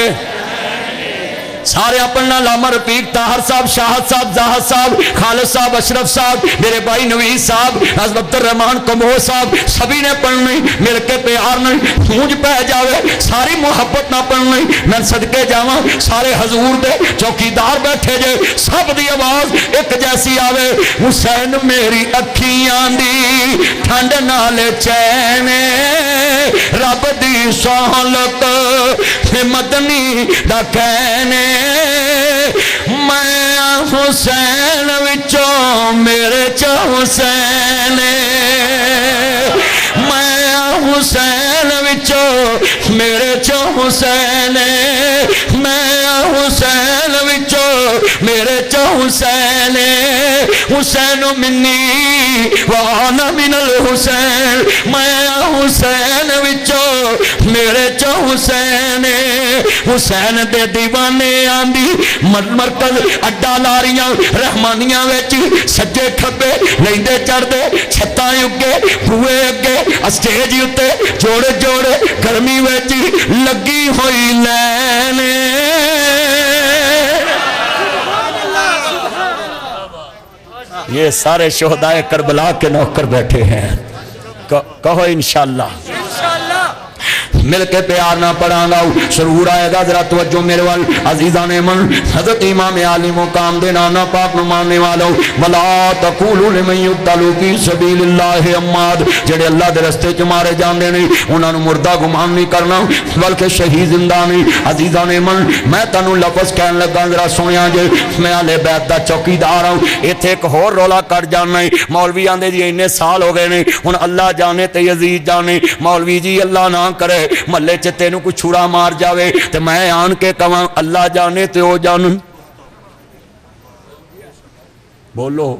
سارے پڑھنا لامہ رفیق, طاہر صاحب, شاہد صاحب, زاہد صاحب, خالد صاحب, اشرف صاحب, میرے بھائی نویز صاحب, حضرت عبد الرحمان کمبوہ صاحب, سبھی نے پڑھنی. مل کے پیار نہیں گونج پہ جاوے, ساری محبت نہ پڑھنی. میں صدقے جاواں سارے حضور دے چوکیدار بیٹھے جے, سب دی آواز ایک جیسی آوے, حسین میری اکھیاں دی ٹھنڈ نال چین. رب دی سہولت مدنی دا کہنے, میں حسین وچوں میرے چ حسین. میں حسین وچوں میرے چ حسین. میں حسین وچوں میرے چ حسین. حسین منی وانا من الحسین. میں حسین وچوں میرے چ حسین. حسین دے دیوانے آندی مرکز اڈا لاریاں رحمانیاں وچ سجے کھبے لیندے چڑھدے چھتاں اگے بوئے اگے اسٹیج اتے جوڑے جوڑے گرمی وچ لگی ہوئی لین. یہ سارے شہدائے کربلا کے نوکر بیٹھے ہیں. کہو انشاءاللہ. مل کے پیار نہ پڑھاں گا سرور آئے گا. ذرا توجہ میرے وال عزیزان من. حضرت امام عالی مقام دے نانا پاک نو ماننے والوں ولا تقولوا لمن يقتل في سبيل الله اموات جڑے اللہ دے رستے چ مارے جاندے نے انہاں نو مردہ گمان نہیں کرنا بلکہ شہید زندہ نے. عزیزان من میں تانوں لفظ کہن لگا ذرا سنیا جے میں اہل بیت دا چوکیدار ہوں. ایتھے ایک ہور رولا کر جانا ہے مولوی آندے جی اتنے سال ہو گئے نے ہن اللہ جانے تے یزید جانے. مولوی جی اللہ نہ کرے محلے چ تینوں کوئی چھڑا مار جاوے تے میں آن کے کہاں اللہ جانے تے او جان. بولو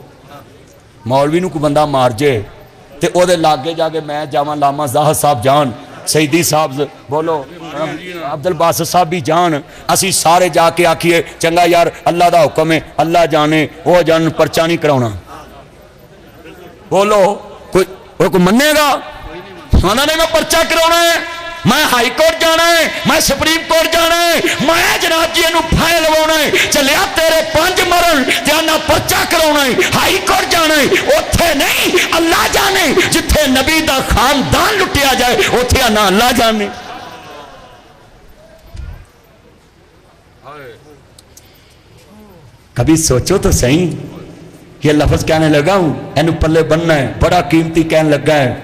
مولوی نو کوئی بندہ مار جے تے او دے لاگے جا کے میں جاواں لاما زاہد صاحب جان سیدی صاحب بولو عبد الباسط صاحب بھی جان اسی سارے جا کے آکھیے چنگا یار اللہ دا حکم ہے اللہ جانے او جان پرچہ نہیں کراؤنا. بولو کوئی منے گا مانا نہیں میں پرچہ کراؤنا ہے میں ہائی کورٹ جانا ہے میں سپریم کورٹ جانا ہے میں جناب جی انہوں پھائے لوانا ہے چلیا تیرے 5 مرن تیانا پرچہ کراؤنا ہے ہائی کورٹ جانا ہے اتھے نہیں اللہ جانے جتھے نبی دا خاندان لٹیا جائے اتھے آنا اللہ جانے. کبھی سوچو تو صحیح یہ لفظ کہنے لگا ہوں اینو پلے بننا ہے بڑا قیمتی کہنے لگا ہے.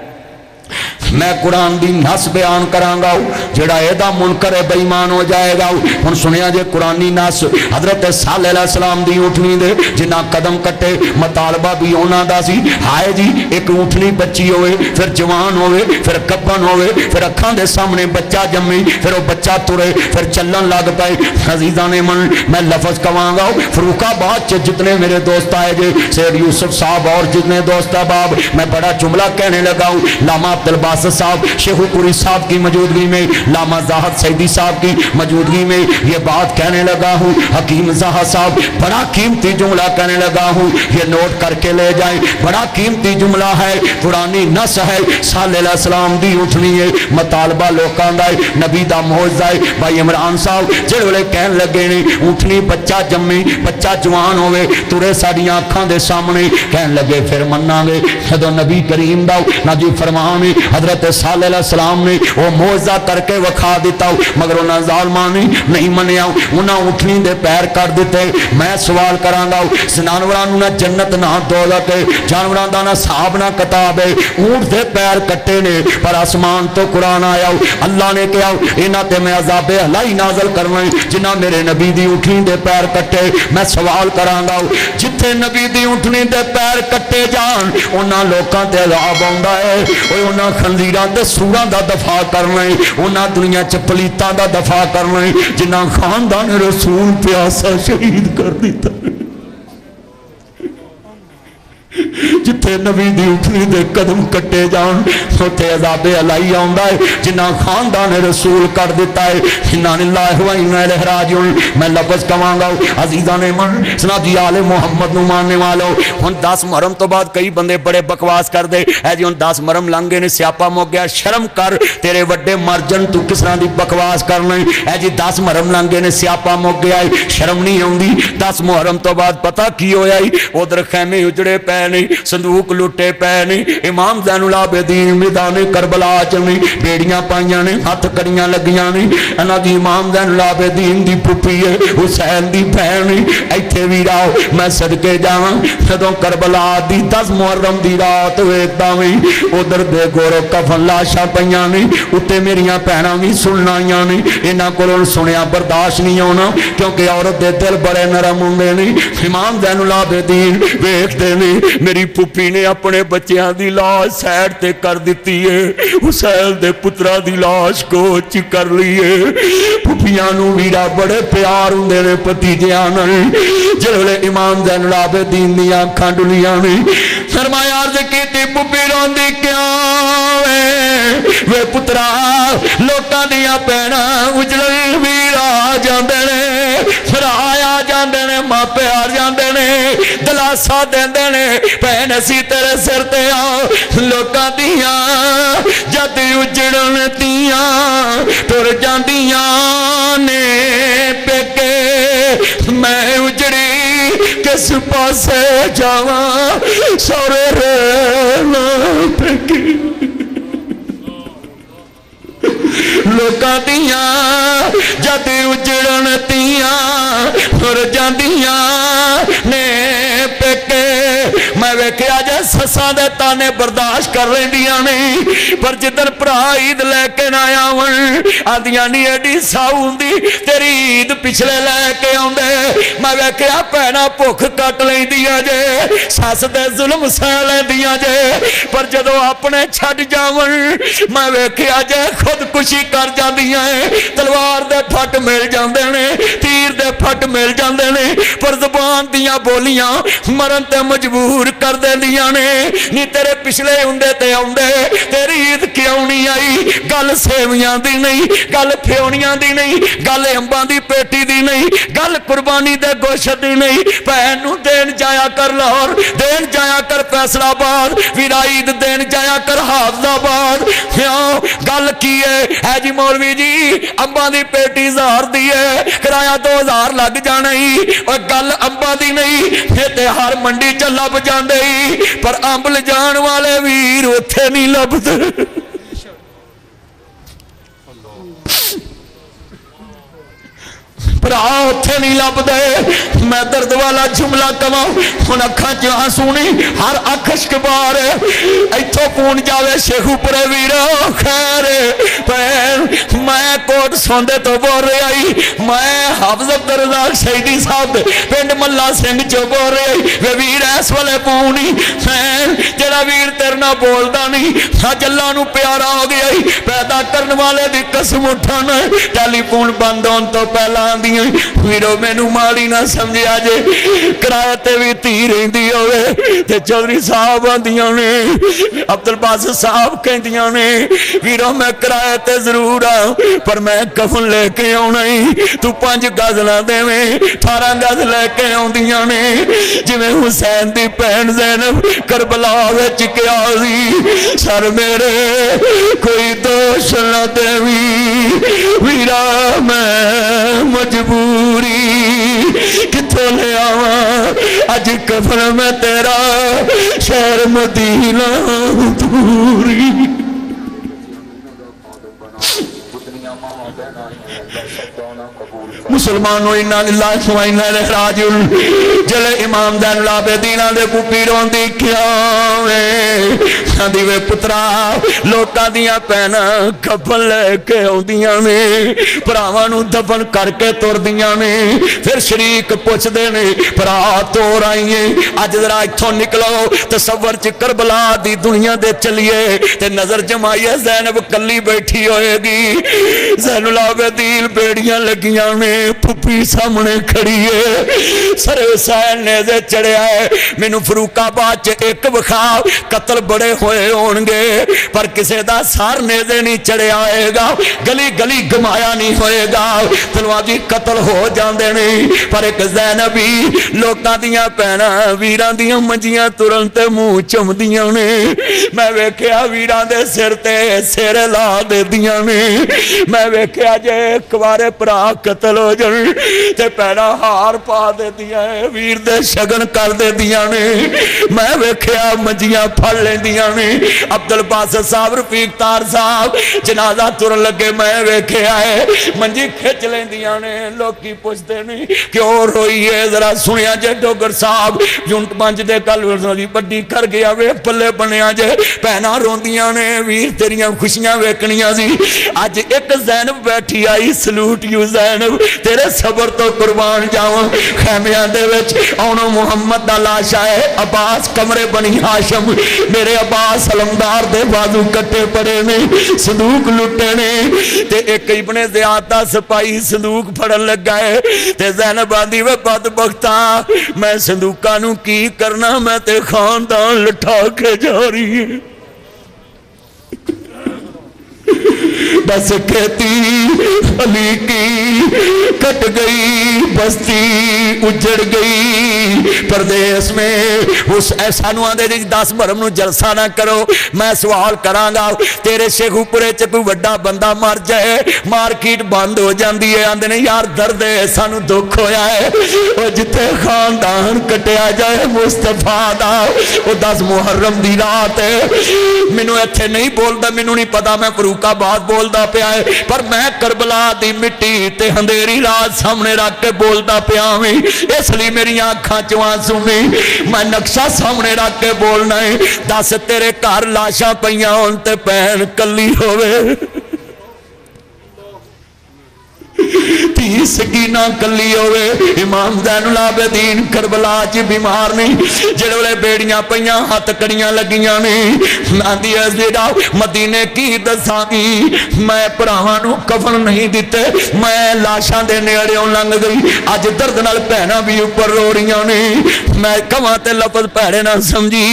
میں قرآن دی نس بیان کرانگا جڑا ایدہ منکر بے ایمان ہو جائے گا. ہن سنیا جے قرآنی نس حضرت صالح علیہ السلام دی اٹھنی دے جنہ قدم کٹے مطالبہ بھی ہونا دا سی ہائے جی ایک اٹھنی بچی ہوئے پھر جوان ہوئے پھر کپن ہوئے پھر اکھان دے سامنے بچہ جمی پھر وہ بچہ ترے پھر چلن لگ پائے. عزیزان من میں لفظ کہاں فروخ آباد جتنے میرے دوست آئے جے سید یوسف صاحب اور جتنے دوست احباب میں بڑا جملہ کہنے لگا ہوں لاما عبد الباسط صاحب شیخو پوری صاحب کی موجودگی میں لاما زاہد سیدی صاحب کی موجودگی میں یہ بات کہنے لگا ہوں. حکیم زاہد صاحب بڑا قیمتی جملہ کہنے لگا ہوں یہ نوٹ کر کے لے جائیں بڑا قیمتی جملہ ہے قرآنی نس ہے صالح علیہ السلام دی اٹھنی ہے مطالبہ لوکاں دا ہے نبی دا معجزہ ہے. بھائی عمران صاحب جڑے کہن لگے نے اٹھنی بچہ جمی بچہ جوان ہوئے تورے ساڑیاں اکھاں دے سامنے کہن لگے پھر مننا گے جدو نبی کریم دا نبی فرمانے حضرت صالح علیہ السلام نے وہ معجزہ کر کے وکھا دیتا مگر انہاں ظالمانی نہیں منیا انہاں اٹھنی دے پیر کر دیتے. میں سوال کرانگا جانوراں نہ جنت نہ دولت جانوراں دا نہ صاحب نہ کتاب ہے اونٹ دے پیر کٹے نے پر آسمان تو قرآن آیا اللہ نے کہا انہاں تے میں عذاب الہی نازل کرنا جنہاں میرے نبی دی اٹھنی دے پیر کٹے. میں سوال کرانگا جتھے نبی دی اٹھنی دے پیر کٹے جان انہاں لوکاں تے عذاب آندا ہے انہاں خنزیران دے سوراں دا دفاع کرنا ہے انہاں دنیا چپلیتاں دا دفاع کرنا ہے جنہاں خاندان رسول پیاسا شہید کر دیتا جتھے نبی دی اٹھنی دے قدم کٹے جان اتھے عذاب الہی آندا ہے جنہاں خاندان رسول کر دیتا ہے. انا للہ و انا الیہ راجعون. میں لفظ کہاں گا عزیزان من سنا جی آل محمد نو ماننے والو ہن 10 محرم تو بعد کئی بندے بڑے بکواس کر دے اے جی ہن 10 محرم لنگ گئے نے سیاپا مک گیا شرم کر تیرے وڈے مرجن تو کس طرح دی بکواس کرنا اے جی 10 محرم لنگ گئے نے سیاپا مک گیا شرم نہیں ہوندی. 10 محرم تو بعد پتہ کی ہویا ادھر خیمے اجڑے پے نہیں صندوق لٹے پے نہیں امام زین العابدین میدان کربلا چ نہیں بیڑیاں پائیاں نے ہاتھ کڑیاں لگیاں نے انہاں دی امام زین العابدین دی پھپھی ہے حسین دی بہن ایتھے وی راو میں صدقے جاواں جدوں کربلا دی 10 محرم دی رات ویکھدا ویں ادھر دے گورو کفن لاشاں پئیاں نے اوتے میریاں بہناں وی سنن آئیاں نے انہاں کولوں سنیا برداشت نہیں ہونا کیونکہ عورت دے دل بڑے نرم ہوندے نے. امام زین العابدین ویکھدے نے میری پھپھی نے اپنے بچیاں دی لاش سیڈ تے کر دیتی ہے حسین دے پترا دی لاش کو کر لی ہے. پھپھیاں نو ویرا بڑے پیار ہوندے نے بھتیجیاں نال. جڑے امام زین العابدین دی اکھاں ڈلیاں نے فرمایا عرض کیتی پھپھی روندی کیوں وے پترا لوکاں دیاں بہناں اجڑل ویرا جاندے نے فرایا جاندے نے ماپے آ جاندے نے دلاسا دیندے نے بہن اسی تیرے سر تے آ لوکاں دیاں جد اجڑن تیاں ٹر جاندیاں نے پیکے میں اجڑی کس پاسے جاواں سورے رہنا پیکے लोकां दियां जद उजड़न तियां तुर जांदियां ने पेके मैं वेख्या जे सस्सां दे ताने बर्दाश्त कर लैंदियां नहीं पर जिदन भरा ईद लैके ना आवन आंदियां नी एडी साऊ हुंदी तेरी ईद पिछले लैके आउंदे मैं वेख्या भैणां भुख कट लैंदियां जे सस दे जुल्म सह लैंदियां जे पर जदों अपने छड्ड जावन मैं वेख्या जे खुदकुशी कर जांदियां तलवार दे फट मिल जांदे ने तीर दे फट मिल जांदे ने पर ज़ुबान दियां बोलियां मरन ते मजबूर कर देंदियां ने नी तेरे पिछले हुंदे ते आउंदे तेरी ईद क्यों नहीं आई गल सेवियां दी नहीं गल फ्योनियां दी नहीं गल अंबां दी पेटी दी नहीं गल कुर्बानी दे गोश्त दी नहीं भैन नूं देन जाया कर लाहौर देन जाया कर फैसलाबाद वीरा ईद देन जाया कर हाफजाबाद क्यों गल की है जी मौलवी जी अंबां दी पेटी 1000 दी है किराया 2000 लग जाना ही और गल अंबां दी नहीं ये ते हर मंडी च लभ जांदे ही पर अंब लिजाण वाले वीर उत्थे नहीं लभदे भरा उत्थे नहीं लभदे मैं दर्द वाला जुमला कवां हुण अखां च आंसू नहीं हर अख शकबार इत्थों कौन जावे शेखूपुरे वीर खैर भैन मैं कोट सौंदे तो बोल रहा ही मैं हाफिज़ अब्दुल रज़ाक शहीदी साहब पिंड मल्ला सिंह चो बोल रहा ही वे वीर इस वेले पूनी भैन जेड़ा वीर तेरे नाल बोलदा नहीं अज अल्लाह नूं प्यारा हो गया ही पैदा करने वाले दी कसम उठान टेलीफोन बंद होने तो पहला आंदी वीरो मैनू माड़ी ना समझिया जे किराए ते भी धी रहिंदी होवे ते चौधरी साहब आंदियां ने अब्दुल बासित साहब कहंदियां ने वीरो मैं किराए ते जरूर आ पर मैं कफन लेके आउणा ही तू 5 गज ना देवें 18 गज लेके आउंदियां ने जिवें हुसैन दी भैन ज़ैनब करबला विच किया सी सर मेरे कोई दोष ना देवी वीरा मैं मजबूरी किथों ले आवा अज कफन में तेरा शहर मदीना दूरी मुसलमानों इन्ना लिल्लाहि व इन्ना इलैहि राजिऊन जले इमाम ज़ैनुल आबिदीन दे पुपी रोंदी क्यों आंदी वे पुत्रा लोकां दियां भैणां कफन लैके आउंदियां ने भरावां नूं दफन करके तुरदियां ने फिर शरीक पुछदे ने भरा तोर आईए अज जरा इत्थों निकलो तसव्वुर च करबला दी दुनिया दे चलिए ते नजर जमाइए ज़ैनब कल्ली बैठी होएगी ज़ैनुल आबिदीन बेड़ियां लगियां ने पुपी सामने खड़ी है सर हुसैन नेज़े चढ़िया है मैनू फरूकाबाद च एक विखा कतल बड़े होए होणगे पर किसी का सार नेज़े नहीं चढ़िया होएगा गली गली घुमाया नहीं होएगा तलवाजी कतल हो जाते नहीं पर एक ज़ैनबी लोकां दियां भैणां वीरां दियां मंजियां तुरन ते मुंह चुमदियां ने मैं वेख्या वीरां दे सिर ते सिर ला देदियां ने मैं वेख्या जे कुवारे भरा कतल हो जाण ते भैणां हार पा देदियां वीर दे शगन कर देदियां ने मैं वेख्या मंजियां फड़ लेंदियां ने अब्दुल बासित साहब रफीक तार साहब जनाजा तुरन लगे मैं वेख्या है मंजी खिच लेंदियां ने लोकी पुछदे ने क्यों रोई है जरा सुनिया जे डोगर साहब यूनिट 5 दे कल बड़ी कर गया वे पल्ले बनिया जे भैणां रोंदियां ने वीर तेरियां खुशियां वेखणियां सी अज एक ज़ैनब बैठी आई सलूट यू ज़ैनब तेरे सबर तो कुर्बान जावां खैमियां दे विच औनो मुहम्मद दा लाशा है अब्बास कमरे बनी हाशम मेरे अब्बास अलमदार दे बाजू कट्टे पड़े ने संदूक लुटे ने ते एक इब्ने ज़ियाद दा सिपाही संदूक फड़न लगा है ते ज़ैनब आंदी वे बदबख्ता मैं संदूकां नूं की करना मैं ते खानदान लठा के जा रही है बस खेती फली की कट गई बस्ती उजड़ गई परदेस में उस सानू आंदे जी 10 मुहर्रम नूं जलसा ना करो। मैं सवाल करांगा तेरे शेखूपुरे च कोई वड्डा बंदा मर जाए मार्केट बंद हो जाती है आंदे ने यार दर्द है सानू दुख होया है और जिथे खानदान कटिया जाए मुस्तफा दा वो 10 मुहर्रम दी रात है। मैनू इत्थे नहीं बोलदा मैनू नहीं पता मैं फरूकाबाद बोलदा पिया है पर मैं करबला दी मिट्टी ते अंधेरी रात सामने रख के बोलदा पिया मैं इसलिए मेरी अखां चों आंसू नहीं मैं नक्शा सामने रख के बोलना है। दस तेरे घर लाशां पईयां होण ते भैन कल्ली होवे धी सकीना कली होवे। इमाम ज़ैनुल आबिदीन करबला च बीमार नहीं जेड़े वेले बेड़ियां पईयां हथ कड़ियां लगियां ने आंदी है जेड़ा मदीने की दसांगी मैं भरावां नूं कफन नहीं दिते मैं लाशां दे नेड़ेओं लंघ गई अज दर्द नाल भैणां भी उपर रो रहीआं ने मैं कहां ते लफज भैड़े ना समझी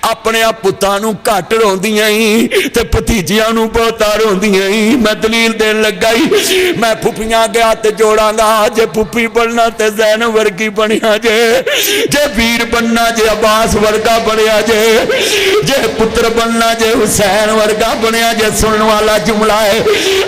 अपने आ पुत्तां नूं घट रोंदियां ही ते भतीजियां नूं बहुता रोंदियां ही। मैं दलील देन लगा ही मैं फुफियां गया ते जोड़ांगा जे पुपी बनना ते ज़ैन वर्गी बनिया जे वीर बनना जे अब्बास वर्गा बनिया जे पुत्र बनना जे हुसैन वर्गा बनिया जे। सुनने वाला जुमला है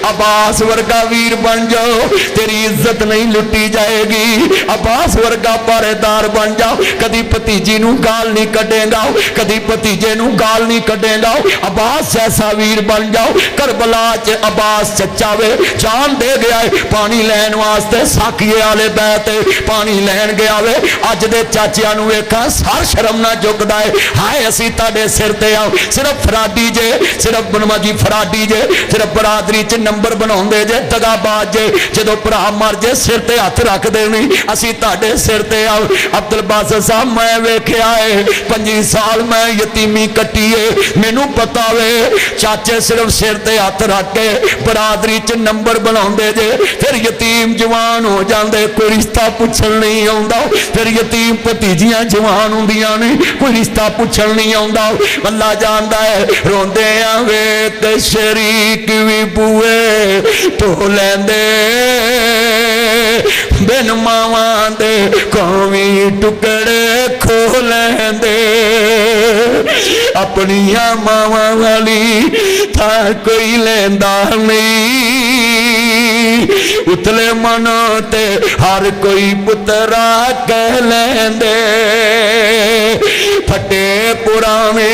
अब्बास वर्गा वीर बन जाओ तेरी इज्जत नहीं लुटी जाएगी अब्बास वर्गा पहरेदार बन जाओ कदी भतीजी नूं गाल नहीं कटेगा कदी भतीजे नूं गाल नहीं कटेगा अब्बास जैसा वीर बन जाओ। करबला च अब्बास चचा वे जान दे गया है पानी लैन वास्ते साखिए वाले बैत पानी लैन गया वे अज दे चाचिया नूं वेखां सर शर्म ना चुकदा है हाय असीं तुहाडे सिर ते आओ सिर्फ फराडी जे सिर्फ बनमाजी फराडी जे सिर्फ बरादरी च नंबर बनाउंदे जे दगाबाज जे जदों भरा मर जे सिर ते हथ रखदे नहीं असीं तुहाडे सिर ते आओ। अब्दुल बासित साहब मैं वेखिया है 25 साल मैं यतीमी कट्टी है मैनू पता वे चाचे सिर्फ सिर ते हथ रख के बरादरी च नंबर बनाउंदे जे फिर यतीम जवान हो जाते कोई रिश्ता पुछण नहीं आउंदा फिर यतीम भतीजियां जवान हुंदियां ने कोई रिश्ता पुछण नहीं आउंदा। अल्लाह जानदा है रोंदे आ वे ते शरीक भी बूए ढो लैंदे बिन मावां दे कौमी टुकड़े खो लैंदे अपनियां मावां वाली था कोई लैंदा नहीं उतले मन ते हर कोई पुत्रा कह लेंदे फटे पुराने।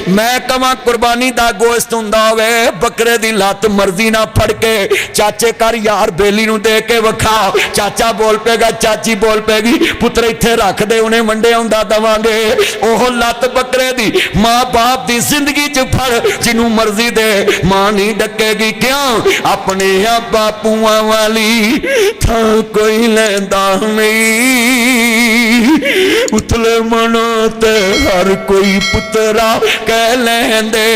मैं कमा कुर्बानी दा गोश्त हुंदा वे बकरे दी लत मर्जी ना फड़ के चाचे कर यार बेली नूं दे के वखा चाचा बोल पेगा चाची बोल पेगी पुत्र इत्थे रख दे उन्हें वंडे हुंदा दवांगे ओह लत बकरे दी मां बाप दी जिंदगी च फड़ जिन्नू मर्जी दे मां नहीं डकेगी क्यों अपने बापूआं वाली था कोई लैंदा नहीं उतले मनो ते हर कोई पुत्रा कह लेंदे।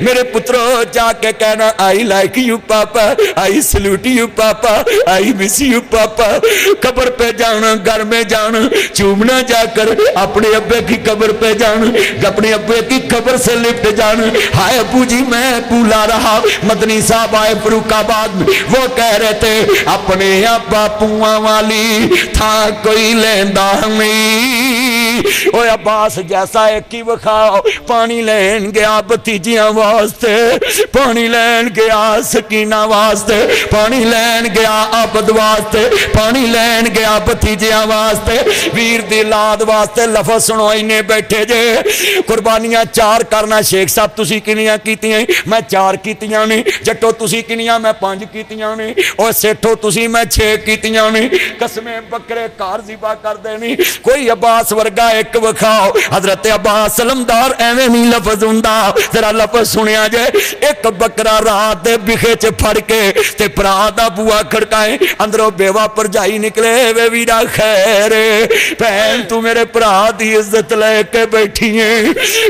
मेरे पुत्रो जाके कहना आई लाइक यू पापा आई सल्यूट यू पापा आई मिस यू पापा। कब्र पे जाना घर में जाना चूमना जाकर अपने अब्बे की कब्र पे जाना अपने अब्बे की कब्र से लिपट जाना हाय अबू जी मैं भूला रहा। मदनी साहब आए फरूकाबाद में वो कह रहे थे अपने बापूआं वाली था कोई लेंदा नहीं ओए अब्बास जैसा एक ही विखाओ पानी लैन गया भतीजियां वास्ते पानी लैन गया सकीना वास्ते पानी लैन गया आबद वास्ते पानी लैन गया भतीजियां वास्ते वीर दी लाद वास्ते लफज सुनो इन्ने बैठे जे कुर्बानियां 4 करना शेख साहब तुसी किनियां कीतियां मैं 4 कीतियां ने जट्टो तुसी किनियां मैं 5 कीतियां ने और सेठो तुसी मैं 6 कीतियां ने कसमें बकरे कार ज़िबा कर देनी कोई अब्बास वर्गा एक विखाओ हजरत अब्बास सलमदार एवें नहीं लफज हुंदा जरा लफज सुनिया जे एक बकरा रात दे बिखे च फड़ के ते भरा दा बुआ खड़काए अंदरों बेवा भरजाई निकले वे वीरा खैर भैन तू मेरे भरा दी इज्जत लेके बैठी है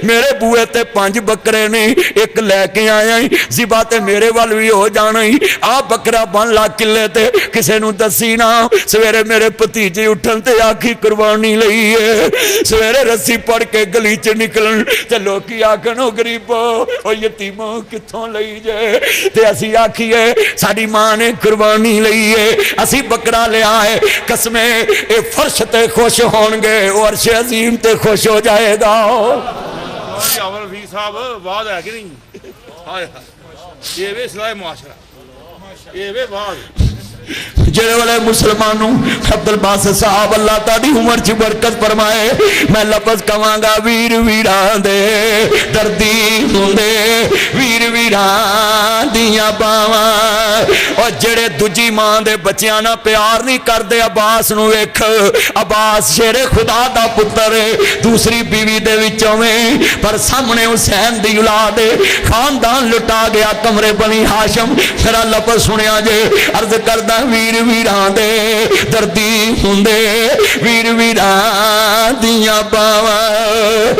मेरे बुए ते 5 बकरे ने एक लेके आया ज़िबा ते मेरे वाल भी हो जाना आ बकरा बन ला किले ते किसे नू दसी ना सवेरे मेरे भतीजे उठन ते आखी कुर्बानी लई है سویرے رسی پڑ کے گلی چ نکلن تے لوکی آکھن او گریبو او یتیمو کتھوں لئی جے تے اسی آکھیے ساڈی ماں نے قربانی لئی ہے اسی بکرا لیا ہے قسمیں اے فرش تے خوش ہون گے او عرش عظیم تے خوش ہو جائے گا اول رفیق صاحب بعد ہے کہ نہیں ہائے ہائے یہ وے اصلاح معاشرہ یہ وے بعد جڑے والے مسلمانوں عبد الباسط صاحب اللہ تعالی عمر چ برکت فرمائے میں لفظ کہاں گا ویر ویراں دے دردی ہوندے ویر ویراں دیاں باواں او جڑے دوجی ماں دے بچیاں نال پیار نہیں کردے عباس نو ویکھ عباس شیر خدا دا پتر ہے دوسری بیوی دے وچوں میں پر سامنے حسین دی اولاد خاندان لٹا گیا کمرے بنی ہاشم میرا لفظ سنیا جے عرض کردہ ویر ویران دے دردی ہوندے ویر ویران دیاں باواں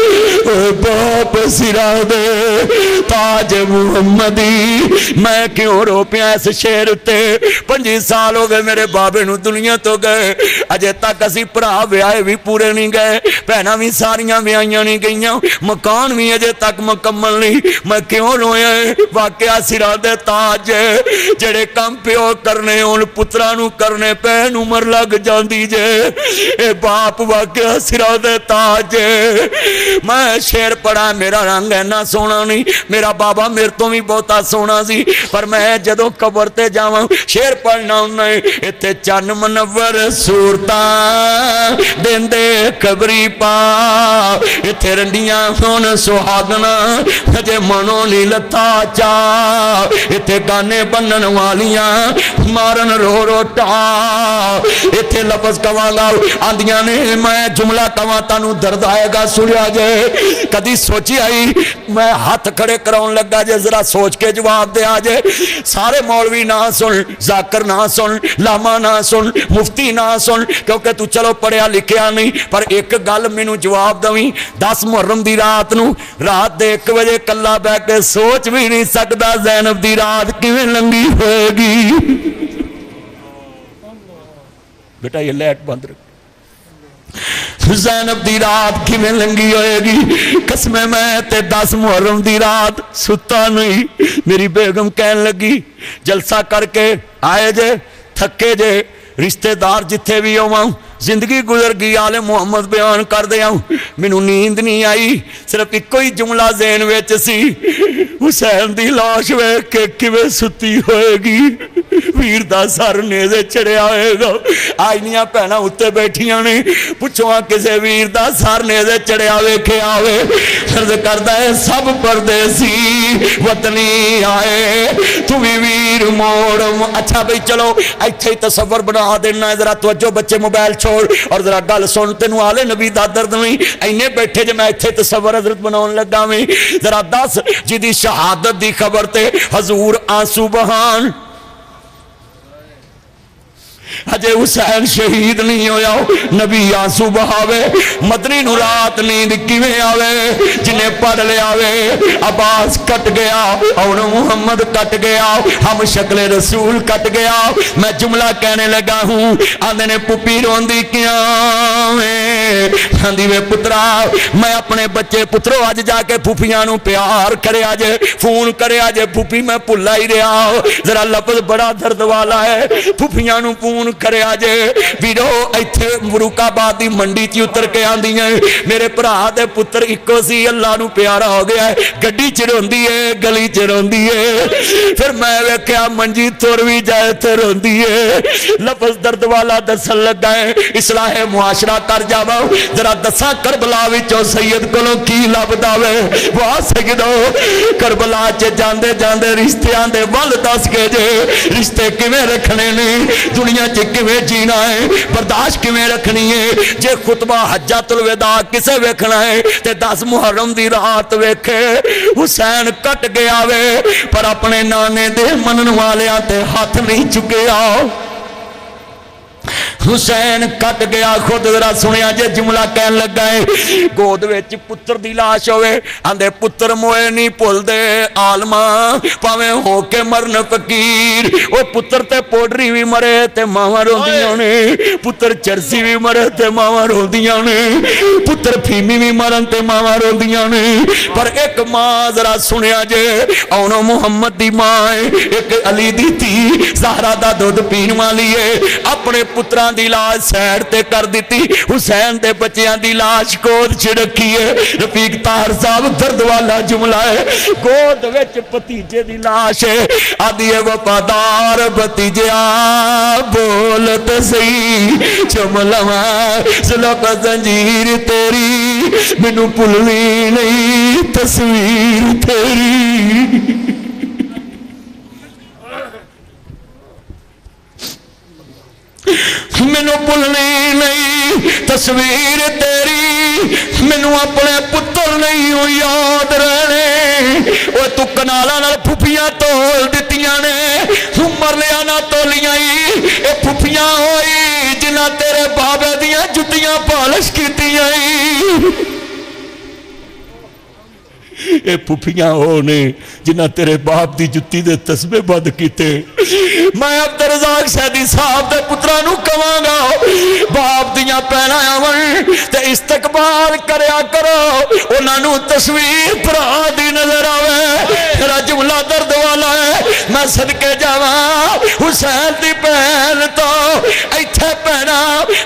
باپ سرا دے تاج محمدی میں کیوں رو پیا اس شیر تے 25 سال ہو گئے میرے بابے نو دنیا تو گئے اجے تک اسی بھرا ویاہے بھی پورے نہیں گئے بہناں بھی ساریاں ویاہیاں نہیں گئیاں مکان بھی اجے تک مکمل نہیں میں کیوں رویا واقعہ سرا دے تاج جڑے کم پیو کرنے ان پترا نو کرنے پین عمر لگ جاندی جے اے باپ واقعہ سرا دے تاج میں شیر پڑھا میرا رنگ اینا سونا نہیں میرا بابا میرے تو بھی بہتا سونا سی پر میں جدوں قبر تے جاواں شیر پڑھنا انہیں اتے چن منور صورتاں دیندے قبری پا اتے رنڈیاں ہون سہاگنا جے منو لی لتا چا اتے گانے بنن والیاں مارن رو رو ٹا اتے لفظ کواں گا آندیاں نے میں جملہ کواں تانوں درد آئے گا سنیا جے کدی سوچی آئی میں ہاتھ کھڑے کراؤں لگا جے ذرا سوچ کے جواب دے آجے سارے مولوی نہ سن ذاکر نہ سن لاما نہ سن مفتی نہ سن کیونکہ تو چلو پڑھیا لکھیا نہیں پر ایک گل مینوں جواب دویں 10 محرم دی رات نو رات دے 1 بجے کلا بہ کے سوچ بھی نہیں سکدا زینب دی رات کیویں لنگی ہوئے گی بیٹا یہ لائٹ بند رکھ زینب دی رات کی میں لنگی ہوئے گی قسم میں تے 10 محرم دی رات ستا نہیں میری بیگم کہن لگی جلسہ کر کے آئے جے تھکے جے رشتہ دار جتھے بھی ہوں زندگی گزر گئی آل محمد بیان کر دیا مینوں نیند نہیں آئی صرف ایک ہی جملہ ذہن وچ سی حسین دی لاش ویکھ کے کیویں ستی ہوئے گی ویر دا سر نیزے چڑھیا ہوئے گا آئینیاں پہنا اتے بیٹھیاں نے پوچھواں کسے ویر دا سر نیزے چڑھیا ویکھے آوے عرض کردا ہے سب پردیسی وطنی آئے تو بھی ویر موڑ اچھا بھئی چلو ایتھے ہی تصور بنا دینا ہے ذرا توجہ بچے موبائل چھوڑ اور ذرا گل سن تینوں آلے نبی دا درد نہیں اینے بیٹھے جے میں ایتھے تصور حضرت بناون لگا میں ذرا دس جدی شہادت دی خبر تے حضور آنسو بہان اجے حسین شہید نہیں ہویا نبی آنسو بہاوے مدنی نو رات نیند کیویں آوے جنہیں پڑھ لے آوے عباس کٹ گیا اور محمد کٹ گیا ہم شکل رسول کٹ گیا میں جملہ کہنے لگا ہوں آندے نے پپی روندی کیاں آندی وے پترا میں اپنے بچے پترو آج جا کے پھوپیاں نو پیار کرے آجے فون کرے آجے پھوپی میں پھلا ہی رہا ذرا لفظ بڑا درد والا ہے پھوپیاں نو فون کرے آجے ویڈو ایتھے مروک آباد دی منڈی چی اتر کے آندی ہیں میرے پرا دے پتر اکو سی اللہ نو پیارا ہو گیا ہے گڈی چروندی ہے گلی چروندی ہے پھر میں ویکھیا منجی توروی جائے تے روندی ہے لفظ درد والا دسن لگا ہے اصلاح معاشرہ کر جاواں ذرا دساں کربلا وچوں سید کولوں کی لبدا وے واہ سیدو کربلا چ جاندے جاندے رشتیاں دے ول دس کے جے رشتے کیویں رکھنے نے دنیا چ کیویں جینا ہے برداشت کیویں رکھنی ہے جے خطبہ حجۃ الوداع کسے ویکھنا ہے تے 10 محرم دی رات ویکھے حسین کٹ گیا وے پر اپنے نانے دے منن والیاں تے ہاتھ نہیں چکیا حسین کٹ گیا خود ذرا سنیا جے جملہ کہن لگا ہے گود وچ پتر دی لاش ہوئے آندے پتر موئے نہیں پھل دے عالمہ پاویں ہو کے مرن فقیر او پتر تے پوڈری بھی مرے تے ماواں روندیاں نے پتر چرسی بھی مرے تے ماواں روندیاں نے پتر پھیمی بھی مرن تے ماواں روندیاں نے پر ایک ماں ذرا سنیا جے اونو محمد دی ماں ایک علی دی تھی زہرا دا دودھ پین والی ہے اپنے پتراں دی لاش سیڑ تے کر دیتی حسین دے بچیاں دی لاش گود چ رکھی ہے رفیق طاہر صاحب درد والا جملہ ہے گود وچ بھتیجے دی لاش ہے آدھی وفادار بھتیجا بولت سی چملواں سلوک زنجیر تیری مینوں بھلنی نہیں تصویر تیری مینو بھولنی نہیں تصویر تیری مینو اپنے پتر نہیں ہو یاد رہنے وہ تو کنالا نال پھپھیاں تول دتیاں نے مرلیاں نہ تولیاں اے پھپھیاں ہوئی جنہ تیرے بابے دیاں جتیاں پالش کیتیاں اے پھپھیاں ہونے جنہ تیرے باپ دی جتی دے تسبے بد کیتے میں عبدالرزاق سیدی صاحب دے پترانو کہاں گا باپ دیاں پہنا آون تے استقبال کریا کرو انہاں نو تصویر پرا دی نظر آوے میرا جملہ درد والا ہے میں صدقے جاواں حسین دی بہن تو ایتھے پہنا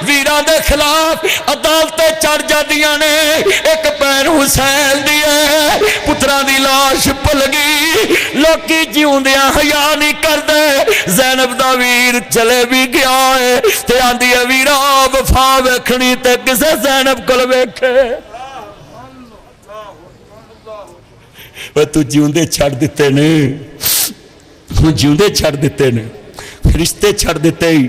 ویراں دے خلاف عدالتیں چڑھ جاندیاں نے ایک بہن حسین دی ہے پتران دی لاش پل گئی لوکی جیوندیاں حیا نہیں کر دے زینب دا ویر چلے بھی گیا ہے تے آندی ہے ویرا وفا ویکھنی تے کسے زینب کل ویکھے وہ تو جیوندے چھڑ دیتے نے جیوندے چھڑ دیتے نے رشتے چھڑ دیتے ہی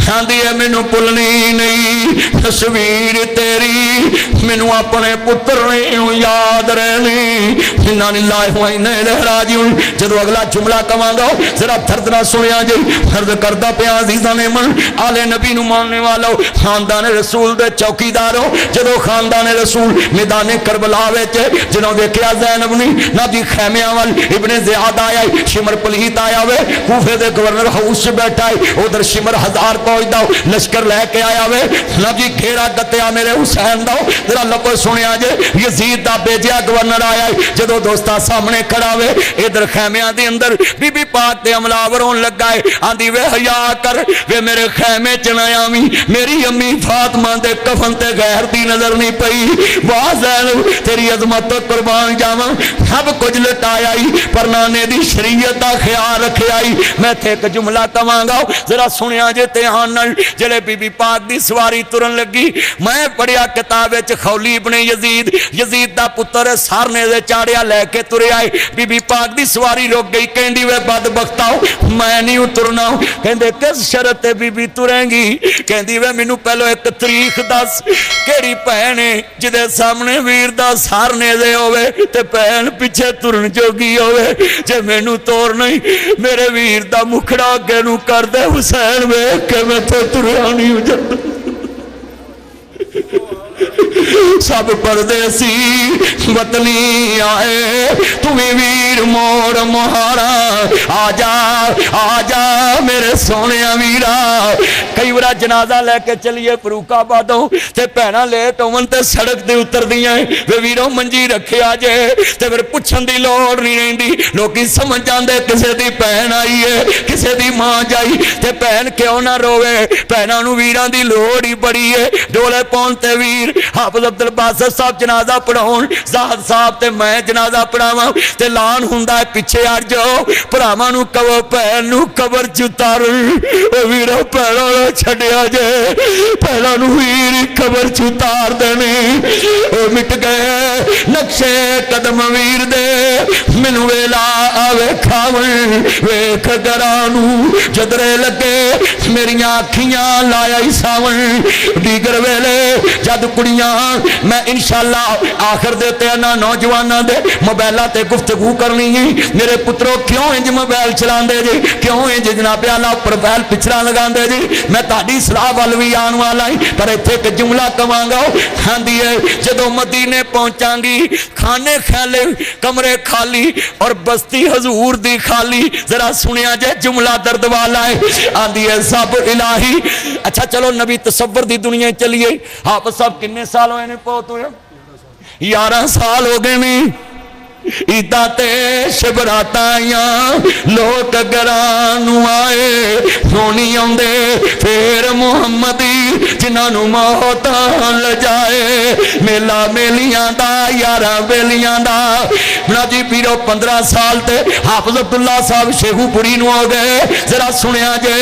آندی ہے مینوں بھولنی نہیں تصویر تیری مینوں اپنے پتر نہیں یاد رہنی انا للہ و انا الیہ راجعون جدو اگلا جملہ کہاں گا ذرا درد نہ سنیا جی عرض کردہ پہ عزیزان من آل نبی نو ماننے والو خاندان رسول دے چوکیدارو جدو خاندان رسول میدان کربلا وچ جنہوں دیکھیا زینب نہیں نہ دی خیمیاں وال ابن زیاد آیا شمر پلیت آیا وے کوفے دے گورنر ہاؤس بیٹھا ہے ادھر شمر ہزار پہنچ داؤ لشکر لے کے آیا وے نبی گھیرا گتیا میرے حسین داؤ ذرا لکو سنیا جے یزید دا بیجیا گورنر آیا ہے جدو دوستا سامنے کھڑا وے ادھر خیمیاں دی اندر بی بی پاک دے عملاوروں لگا ہے آندی وے حیا کر وے میرے خیمے چنایا می میری امی فاطمہ دے کفن تے غیر دی نظر نہیں پئی واہ زینب تیری عظمت قربان جاواں سب کچھ لٹایا ہی پر نانے دی شریعت دا خیال رکھیا ہی میں تے ایک جملہ کہاں گا ذرا سنیا جے دھیان نال جلے بی بی پاک دی سواری ترن لگی میں پڑھیا کتاب وچ خولی ابن یزید یزید دا پتر سارنے دے چاڑیا لے کے ترے آئے بی بی پاک دی سواری رک گئی کہندی وے بدبختاؤ میں نہیں اترنا کہندے کس شرط تے بی بی تریں گی کہندی وے مینوں پہلو ایک تاریخ دس کیڑی بہن ہے جدے سامنے ویر دا سارنے دے ہوے تے بہن پیچھے ترن جوگی ہوے جے مینوں توڑ نہیں میرے ویر دا مکھڑا اگے نوں کر دے حسین ویکھ کے میں تے تریا نہیں ہو جاتا سب پردیسی وطنی آئے تمہیں ویر موڑ مہارا آجا میرے سونے ویرا کئی بڑا جنازہ لے کے چلیے فروخ آبادوں تے پہنا لے تو من تے سڑک دے اتر دیاں وے ویروں منجی رکھے آجے تے پھر پچھن دی لوڑ نہیں رہندی لوکی سمجھ جاندے کسے دی پہن آئی ہے کسے دی ماں جائی تے پہن کیوں نہ روے پہنا نو ویران دی لوڑ ہی بڑی ہے ڈولے پونتے ویر حافظ عبدالباسط صاحب جنازہ پڑھاؤں زاہد صاحب تے میں جنازہ پڑھاواں تے لان ہوندا ہے پیچھے آ جاؤ پراواں نو کہو پہن نو قبر چ اتار او ویرا پہلا نہ چھڈیا جے پہلا نو ویر खबर छुतार देने ओ मिट गए नक्शे कदम वीर दे मैनू वेला आवे खावन वेख गरानू जदरे लगे मेरिया अखियां लाया ही सावन दीगर वेले जद कुड़ियां मैं इंशाअल्लाह आखिर देते ना नौजवानों दे मोबाइलों ते गुफ्तगू करनी है मेरे पुत्रों क्यों इंज मोबाइल चलाते जी क्यों इंज जनाब आला प्रोफाइल पिछड़ा लगाते जी मैं ताड़ी सलाह वाल भी आने वाला ही पर इत्थे एक जुमला कवांगा आंदी है जदों मदीने पहुंचांगी खाने खाले कमरे खाली और बस्ती हजूर दी खाली जरा सुनिया जे जुमला दर्द वाला है आंदी है सब इलाही अच्छा चलो नबी तसव्वुर दी दुनिया चलिए आप सब किन्ने साल होए ने पौत होया 11 साल हो गए ने ईदा ते शबराताइया लोग गरानू आए सोनी आंदे फिर मुहम्मदी जिन्होंने मौत ल जाए मेला मेलियां दा यारा बेलियां दा जी पीरो 15 साल ते हाफिज अब्दुल्ला साहब शेखूपुरी नु हो गए जरा सुनिया जे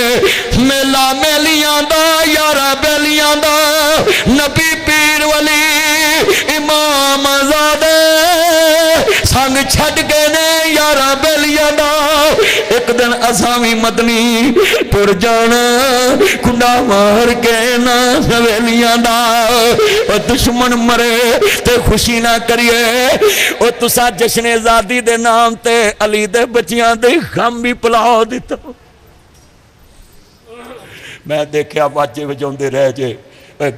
मेला मेलियां दा यारा बेलियां दा नबी पीर वली इमाम ज़ादे संग छड़ गए ने यारा बेलिया दा एक दिन असा भी मदनी तुर जाना कुंडा मार के ना सवेलिया दा दुश्मन मरे ते खुशी ना करिए और तुसा जश्न आजादी दे नाम ते अली दे बच्चियां दे गम भी भुला दिता मैं देखा बाजे वजाउंदे रह जे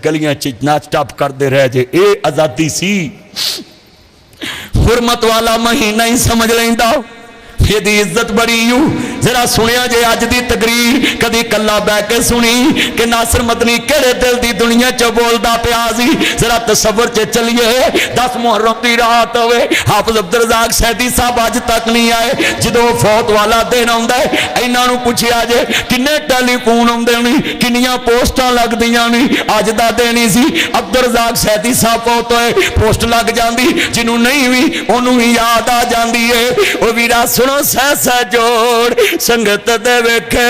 गलियां च नाच टप करते रह जे ये आजादी सी हुरमत वाला महीना ही समझ लेंदा ਇਹਦੀ इज्जत बड़ी यू जरा सुनिया जे अज दी तकरीर कदी कला बह के सुनी कि नासिर मदनी केड़े दिल दी दुनिया च बोलदा पिया सी जरा तसव्वुर च चलिए 10 मुहर्रम दी रात होवे हाफिज अब्दुल रज़ाक सैदी साहब अज तक नहीं आए जदों फौत वाला दिन आउंदा है इन्हां नूं पुछिया जे किन्ने टेलीफोन आउंदे ने किन्नियां पोस्टां लगदियां ने अज दा दिन ही सी अब्दुल रज़ाक सैदी साहब फौत होए पोस्ट लग जांदी जिन्हों नहीं भी ओनू ही याद आ जांदी है ओ वीरा सुनो सह सह जोड़ संगत दे वेखे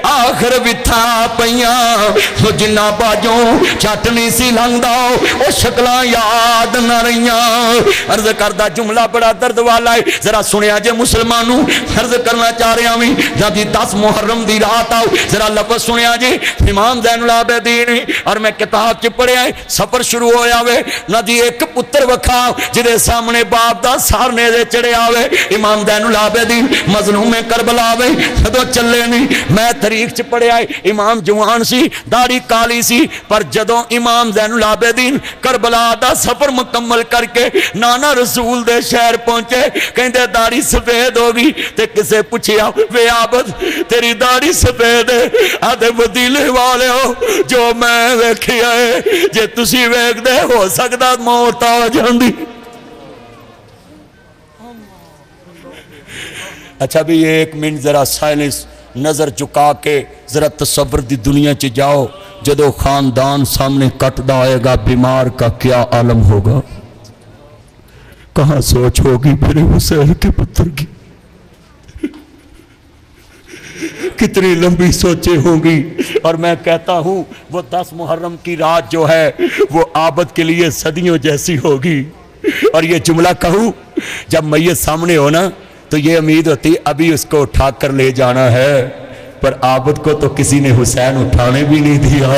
आखिर विथा पईयां जिन्ना बाजों छट नहीं सी लंघदा ओ शक्लां याद न रहियां अर्ज करदा जुमला बड़ा दर्द वाला है जरा सुनिया जे मुसलमानों अर्ज करना चाह रहा मैं जब 10 मुहर्रम दी रात आओ जरा लफ्ज़ सुनिया जी इमाम ज़ैनुल आबिदीन और मैं किताब च पढ़िया सफर शुरू होया वे ना जी एक पुत्र वखा जिहदे सामने बाप दा सारने दे चढ़िया वे इमाम ज़ैनुल आबिदीन मज़लूम करबला वे जदों चले नहीं मैं तारीख च पढ़िया इमाम जवान सी दाढ़ी काली सी पर जदों इमाम ज़ैनुल आबिदीन करबला दा सफर मुकम्मल करके नाना रसूल दे शहर पहुंचे कहंदे दाढ़ी सफेद हो गई ते किसे पूछया वे आबद तेरी दाढ़ी सफेद है आदे वदीले वाले हो जो मैं वेखिया है जे तुसी वेखदे हो सकदा मौत आ जांदी अच्छा भी एक मिनट जरा साइलेंस नजर झुका के जरा तसव्वुर दी दुनिया च जाओ जदों खानदान सामने कटदा आएगा बीमार का क्या आलम होगा कहां सोच होगी मेरे हुसैन के पुत्र की कितनी लंबी सोचें होंगी और मैं कहता हूं वो 10 मुहर्रम की रात जो है वो आबद के लिए सदियों जैसी होगी और ये जुमला कहूं जब मैयत सामने हो ना तो ये उम्मीद होती अभी उसको उठा कर ले जाना है पर आबद को तो किसी ने हुसैन उठाने भी नहीं दिया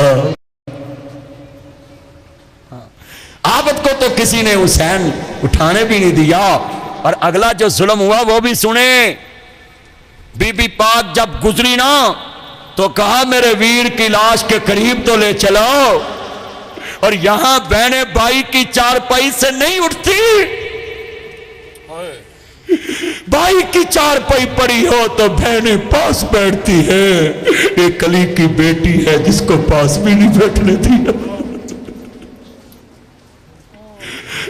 आबद को तो किसी ने हुसैन उठाने भी नहीं दिया और अगला जो जुल्म हुआ वो भी सुने बीबी पाक जब गुजरी ना तो कहा मेरे वीर की लाश के करीब तो ले चलो और यहां बहने भाई की चारपाई से नहीं उठती भाई की चारपाई पड़ी हो तो बहनें पास बैठती है एक अली की बेटी है जिसको पास भी नहीं बैठने दिया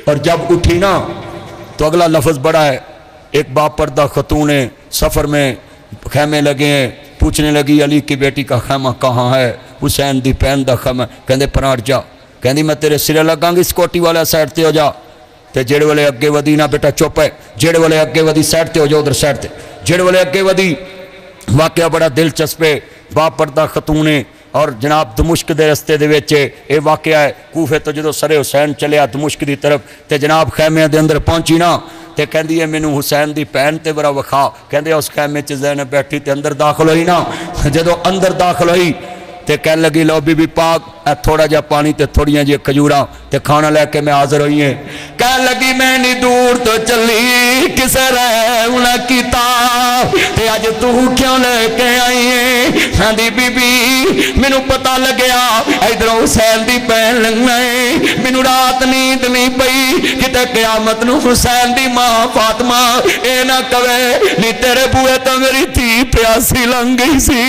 और जब उठी ना तो अगला लफ्ज बड़ा है एक बापर्दा खतून है सफर में खेमे लगे हैं पूछने लगी अली की बेटी का खेमा कहाँ है हुसैन दी भैन दा खेमा कहंदे पराठ जा कहंदी मैं तेरे सिरे लगांगी सिक्योरिटी वाला साइड ते हो जा ते जेड़े वाले अगे वधी ना बेटा चुप है जेड़े वाले अगे वधी साइड ते हो जा उधर साइड ते जेड़े वाले अगे वधी वाकया बड़ा दिलचस्प है बापर्दा खतून اور جناب دمشق دے رستے دے وچ اے واقعہ ہے کوفے تو جدو سر حسین چلیا دمشق دی طرف تے جناب خیمے دے اندر پہنچی نا تے کہندی ہے مینوں حسین دی پہن تے برا وکھا کہندے اس خیمے چ زینب بیٹھی تے اندر داخل ہوئی نا جدو اندر داخل ہوئی تے کہن لگی لو بی بی پاک اے تھوڑا جا پانی تے تھوڑیاں جی کھجوراں تے کھانا لے کے میں حاضر ہوئی ہیں کہن لگی میں نہیں دور تو چلی کسے رہنا کیتا تے اج تو کیوں لے کے آئی ہے ہاں دی بی بی مینوں پتہ لگیا ادھر حسین دی پہن لگنا ہے مینوں رات نیند نہیں پئی کتے قیامت نو حسین دی ماں فاطمہ اے نہ کہے نی تیرے بوئے تو میری تھی پیاسی لنگ گئی سی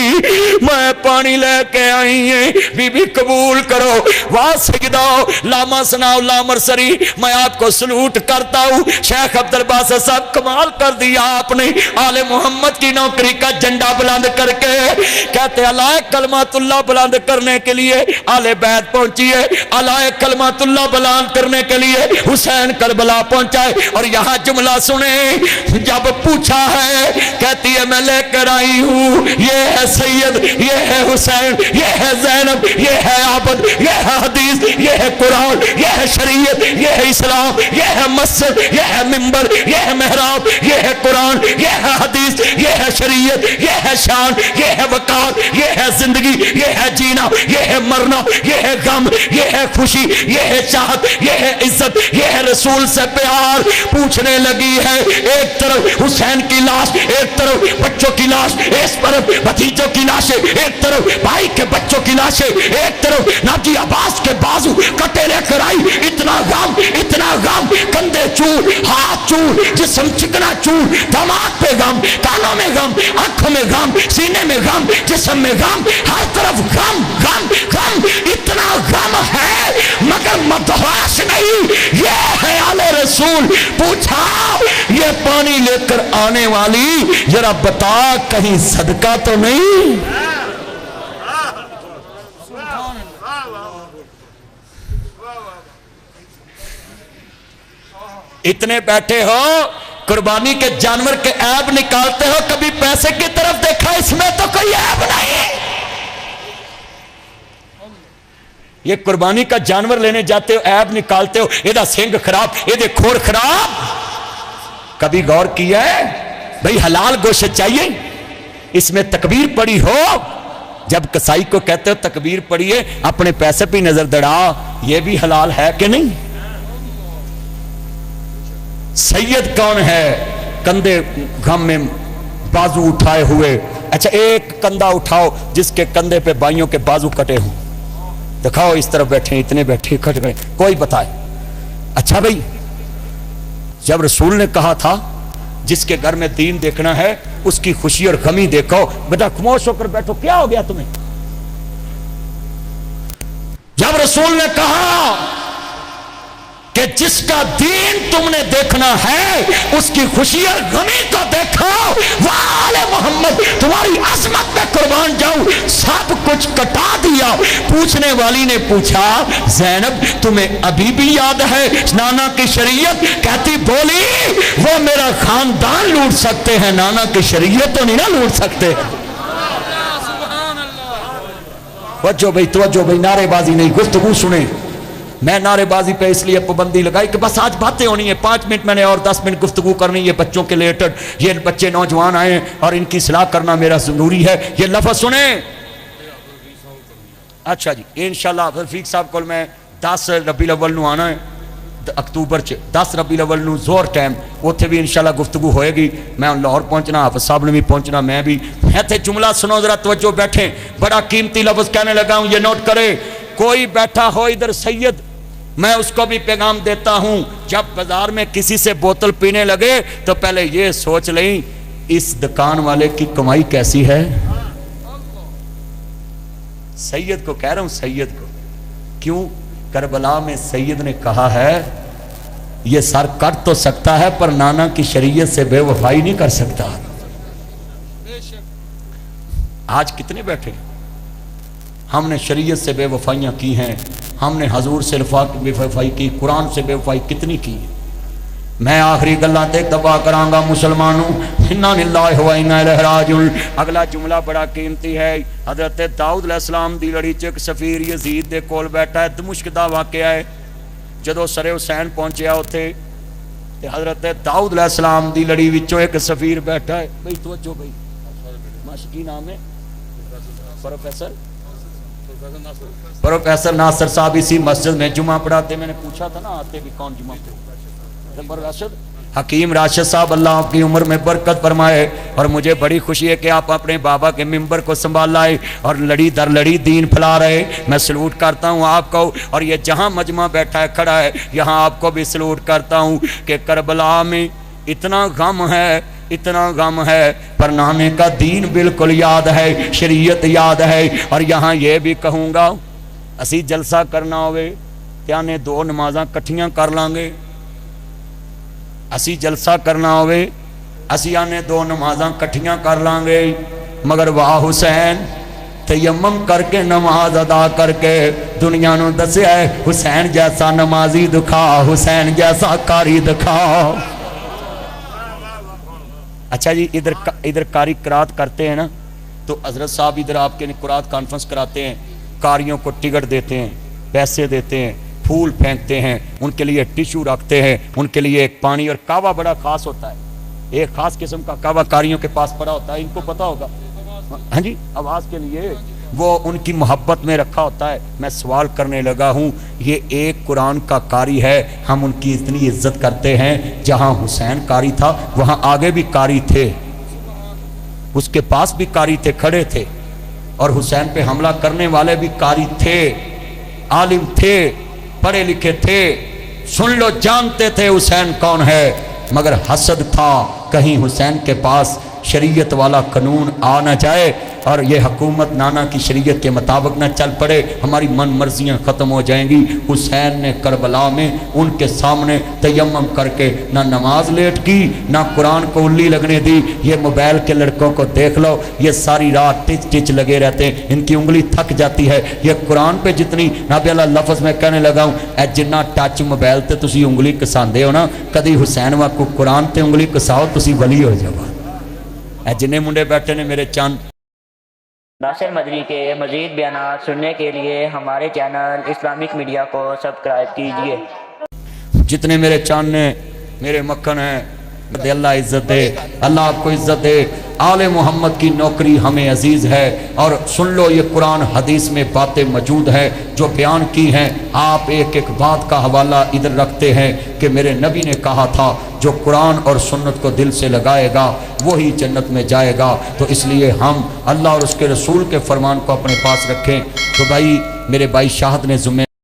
میں پانی لے کے آئی ہیں بی بی قبول کرو واہ سجدہ لاما سناؤ لامر سری میں آپ کو سلوٹ کرتا ہوں شیخ عبدالباسط صاحب کمال کر دیا آپ نے آل محمد کی نوکری کا جھنڈا بلند کر کے کہتے علائے کلمات اللہ بلند کرنے کے لیے آل بیت پہنچی ہے علائے کلمات اللہ بلند کرنے کے لیے حسین کربلا پہنچا ہے اور یہاں جملہ سنیں جب پوچھا ہے کہتی ہے میں لے کر آئی ہوں یہ ہے سید یہ ہے حسین یہ ہے زینب یہ ہے عابد یہ ہے حدیث یہ ہے قرآن یہ ہے شریعت یہ ہے اسلام یہ ہے مسجد یہ ہے منبر یہ ہے محراب یہ ہے قرآن یہ ہے حدیث یہ ہے شریعت یہ ہے شان یہ ہے وقار یہ ہے زندگی یہ ہے جینا یہ ہے مرنا یہ ہے غم یہ ہے خوشی یہ ہے چاہت یہ ہے عزت یہ ہے رسول سے پیار پوچھنے لگی ہے ایک طرف حسین کی لاش ایک طرف بچوں کی لاش ایک طرف بھتیجوں کی لاشیں ایک طرف بھائی کے بچوں کی لاشیں ایک طرف ناجی عباس کے بازو کٹے لے کر آئی اتنا غم کندھے چور ہاتھ چور جسم چکنا چور دماغ پہ غم کانوں میں غم آنکھوں میں غم سینے میں غم جسم میں غم ہر طرف غم اتنا غم ہے مگر مدہوش نہیں یہ ہے آل رسول پوچھا یہ پانی لے کر آنے والی ذرا بتا کہیں صدقہ تو نہیں اتنے بیٹھے ہو قربانی کے جانور کے عیب نکالتے ہو کبھی پیسے کی طرف دیکھا اس میں تو کوئی عیب نہیں یہ قربانی کا جانور لینے جاتے ہو عیب نکالتے ہو یہ سنگ خراب یہ کھوڑ خراب کبھی غور کیا ہے بھئی حلال گوشت چاہیے اس میں تکبیر پڑی ہو جب کسائی کو کہتے ہو تکبیر پڑھیے اپنے پیسے پہ نظر دڑا یہ بھی حلال ہے کہ نہیں سید کون ہے کندھے غم میں بازو اٹھائے ہوئے اچھا ایک کندھا اٹھاؤ جس کے کندھے پہ بائیوں کے بازو کٹے ہوں دکھاؤ اس طرف بیٹھے اتنے بیٹھے کٹ گئے کوئی بتائے اچھا بھئی جب رسول نے کہا تھا جس کے گھر میں دین دیکھنا ہے اس کی خوشی اور غمی دیکھو بیٹا خاموش ہو کر بیٹھو کیا ہو گیا تمہیں جب رسول نے کہا کہ جس کا دین تم نے دیکھنا ہے اس کی خوشی اور غمی کو دیکھو وآل محمد تمہاری عظمت میں قربان جاؤں سب کچھ کٹا دیا پوچھنے والی نے پوچھا زینب تمہیں ابھی بھی یاد ہے نانا کی شریعت کہتی بولی وہ میرا خاندان لوٹ سکتے ہیں نانا کی شریعت تو نہیں نہ لوٹ سکتے توجہ بھائی نعرے بازی نہیں گفتگو سنیں میں نعرے بازی پہ اس لیے پابندی لگائی کہ بس آج باتیں ہونی ہیں 5 منٹ میں نے اور 10 منٹ گفتگو کرنی یہ بچوں کے ریلیٹڈ یہ بچے نوجوان آئے ہیں اور ان کی اصلاح کرنا میرا ضروری ہے یہ لفظ سنیں اچھا جی انشاءاللہ رفیق صاحب کو میں 10 ربیع الاول نو آنا ہے اکتوبر 10 ربیع الاول نو زور ٹائم اوتھے بھی انشاءاللہ گفتگو ہوئے گی میں لاہور پہنچنا حافظ صاحب نے بھی پہنچنا میں بھی ایتھے جملہ سنو ذرا توجہ بیٹھیں بڑا قیمتی لفظ کہنے لگا ہوں یہ نوٹ کرے کوئی بیٹھا ہو ادھر سید میں اس کو بھی پیغام دیتا ہوں جب بازار میں کسی سے بوتل پینے لگے تو پہلے یہ سوچ لیں اس دکان والے کی کمائی کیسی ہے سید کو کہہ رہا ہوں سید کو کیوں کربلا میں سید نے کہا ہے یہ سر کٹ تو سکتا ہے پر نانا کی شریعت سے بے وفائی نہیں کر سکتا آج کتنے بیٹھے ہم نے شریعت سے بے وفائیاں کی ہیں ہم نے حضور سے بے وفائی کی قرآن سے بے وفائی کتنی کی میں آخری گلاں تے دبا کرانگا مسلمانوں، انا للہ و انا الیہ راجعون۔ اگلا جملہ بڑا قیمتی ہے۔ حضرت داؤد علیہ السلام دی لڑی چ ایک سفیر یزید دے کول بیٹھا ہے، دمشق دا واقعہ ہے۔ جدو سر حسین پہنچیا اوتھے تے حضرت داؤد علیہ السلام دی لڑی وچوں ایک سفیر بیٹھا ہے۔ بھئی توجہ بھئی، ماشاء کی نام ہے؟ پروفیسر ناصر صاحب اسی مسجد میں جمعہ پڑھاتے، میں نے پوچھا تھا نا آتے بھی کون جمعہ پڑھاتے؟ حکیم راشد صاحب، اللہ آپ کی عمر میں برکت فرمائے، اور مجھے بڑی خوشی ہے کہ آپ اپنے بابا کے ممبر کو سنبھال لائے اور لڑی در لڑی دین پھیلا رہے۔ میں سلوٹ کرتا ہوں آپ کو، اور یہ جہاں مجمع بیٹھا ہے کھڑا ہے یہاں آپ کو بھی سلوٹ کرتا ہوں کہ کربلا میں اتنا غم ہے پر نانے کا دین بالکل یاد ہے، شریعت یاد ہے۔ اور یہاں یہ بھی کہوں گا، اسی جلسہ کرنا ہوئے کیا نے دو نمازاں کٹھیاں کر لیں گے، اسی جلسہ کرنا ہوئے اسی آنے دو نمازاں کٹھیاں کر لیں گے، مگر واہ حسین تیمم کر کے نماز ادا کر کے دنیا نو دسیا ہے حسین جیسا نمازی دکھا، حسین جیسا قاری دکھا۔ اچھا جی، ادھر قاری قرات کرتے ہیں نا، تو حضرت صاحب ادھر آپ کے قرات کانفرنس کراتے ہیں، قاریوں کو ٹکٹ دیتے ہیں، پیسے دیتے ہیں، پھول پھینکتے ہیں، ان کے لیے ٹیشو رکھتے ہیں، ان کے لیے ایک پانی اور کعوہ بڑا خاص ہوتا ہے، ایک خاص قسم کا کعوہ قاریوں کے پاس پڑا ہوتا ہے، ان کو پتا ہوگا ہاں جی، آواز کے لیے وہ ان کی محبت میں رکھا ہوتا ہے۔ میں سوال کرنے لگا ہوں، یہ ایک قرآن کا قاری ہے، ہم ان کی اتنی عزت کرتے ہیں، جہاں حسین قاری تھا وہاں آگے بھی قاری تھے، اس کے پاس بھی قاری تھے، کھڑے تھے، اور حسین پہ حملہ کرنے والے بھی قاری تھے، عالم تھے، پڑھے لکھے تھے، سن لو جانتے تھے حسین کون ہے، مگر حسد تھا کہیں حسین کے پاس شریعت والا قانون آ نہ جائے اور یہ حکومت نانا کی شریعت کے مطابق نہ چل پڑے، ہماری من مرضیاں ختم ہو جائیں گی۔ حسین نے کربلا میں ان کے سامنے تیمم کر کے نہ نماز لیٹ کی، نہ قرآن کو الی لگنے دی۔ یہ موبائل کے لڑکوں کو دیکھ لو، یہ ساری رات ٹچ ٹچ لگے رہتے ہیں، ان کی انگلی تھک جاتی ہے۔ یہ قرآن پہ جتنی نبی اللہ لفظ میں کہنے لگا ہوں، اے جنہ ٹچ موبائل تے تسی انگلی کساندے ہو نا، کدی حسین واکو قرآن تے انگلی کساؤ تسی ولی ہو جاؤ۔ اے جنہیں منڈے بیٹھے نے میرے چاند ناصر مدنی کے مزید بیانات سننے کے لیے ہمارے چینل اسلامک میڈیا کو سبسکرائب کیجیے۔ جتنے میرے چاند نے میرے مکھن ہیں، دے اللہ عزت دے، اللہ آپ کو عزت دے۔ آل محمد کی نوکری ہمیں عزیز ہے، اور سن لو یہ قرآن حدیث میں باتیں موجود ہیں جو بیان کی ہیں۔ آپ ایک ایک بات کا حوالہ ادھر رکھتے ہیں کہ میرے نبی نے کہا تھا جو قرآن اور سنت کو دل سے لگائے گا وہی جنت میں جائے گا، تو اس لیے ہم اللہ اور اس کے رسول کے فرمان کو اپنے پاس رکھیں۔ تو بھائی میرے بھائی شاہد نے ذمہ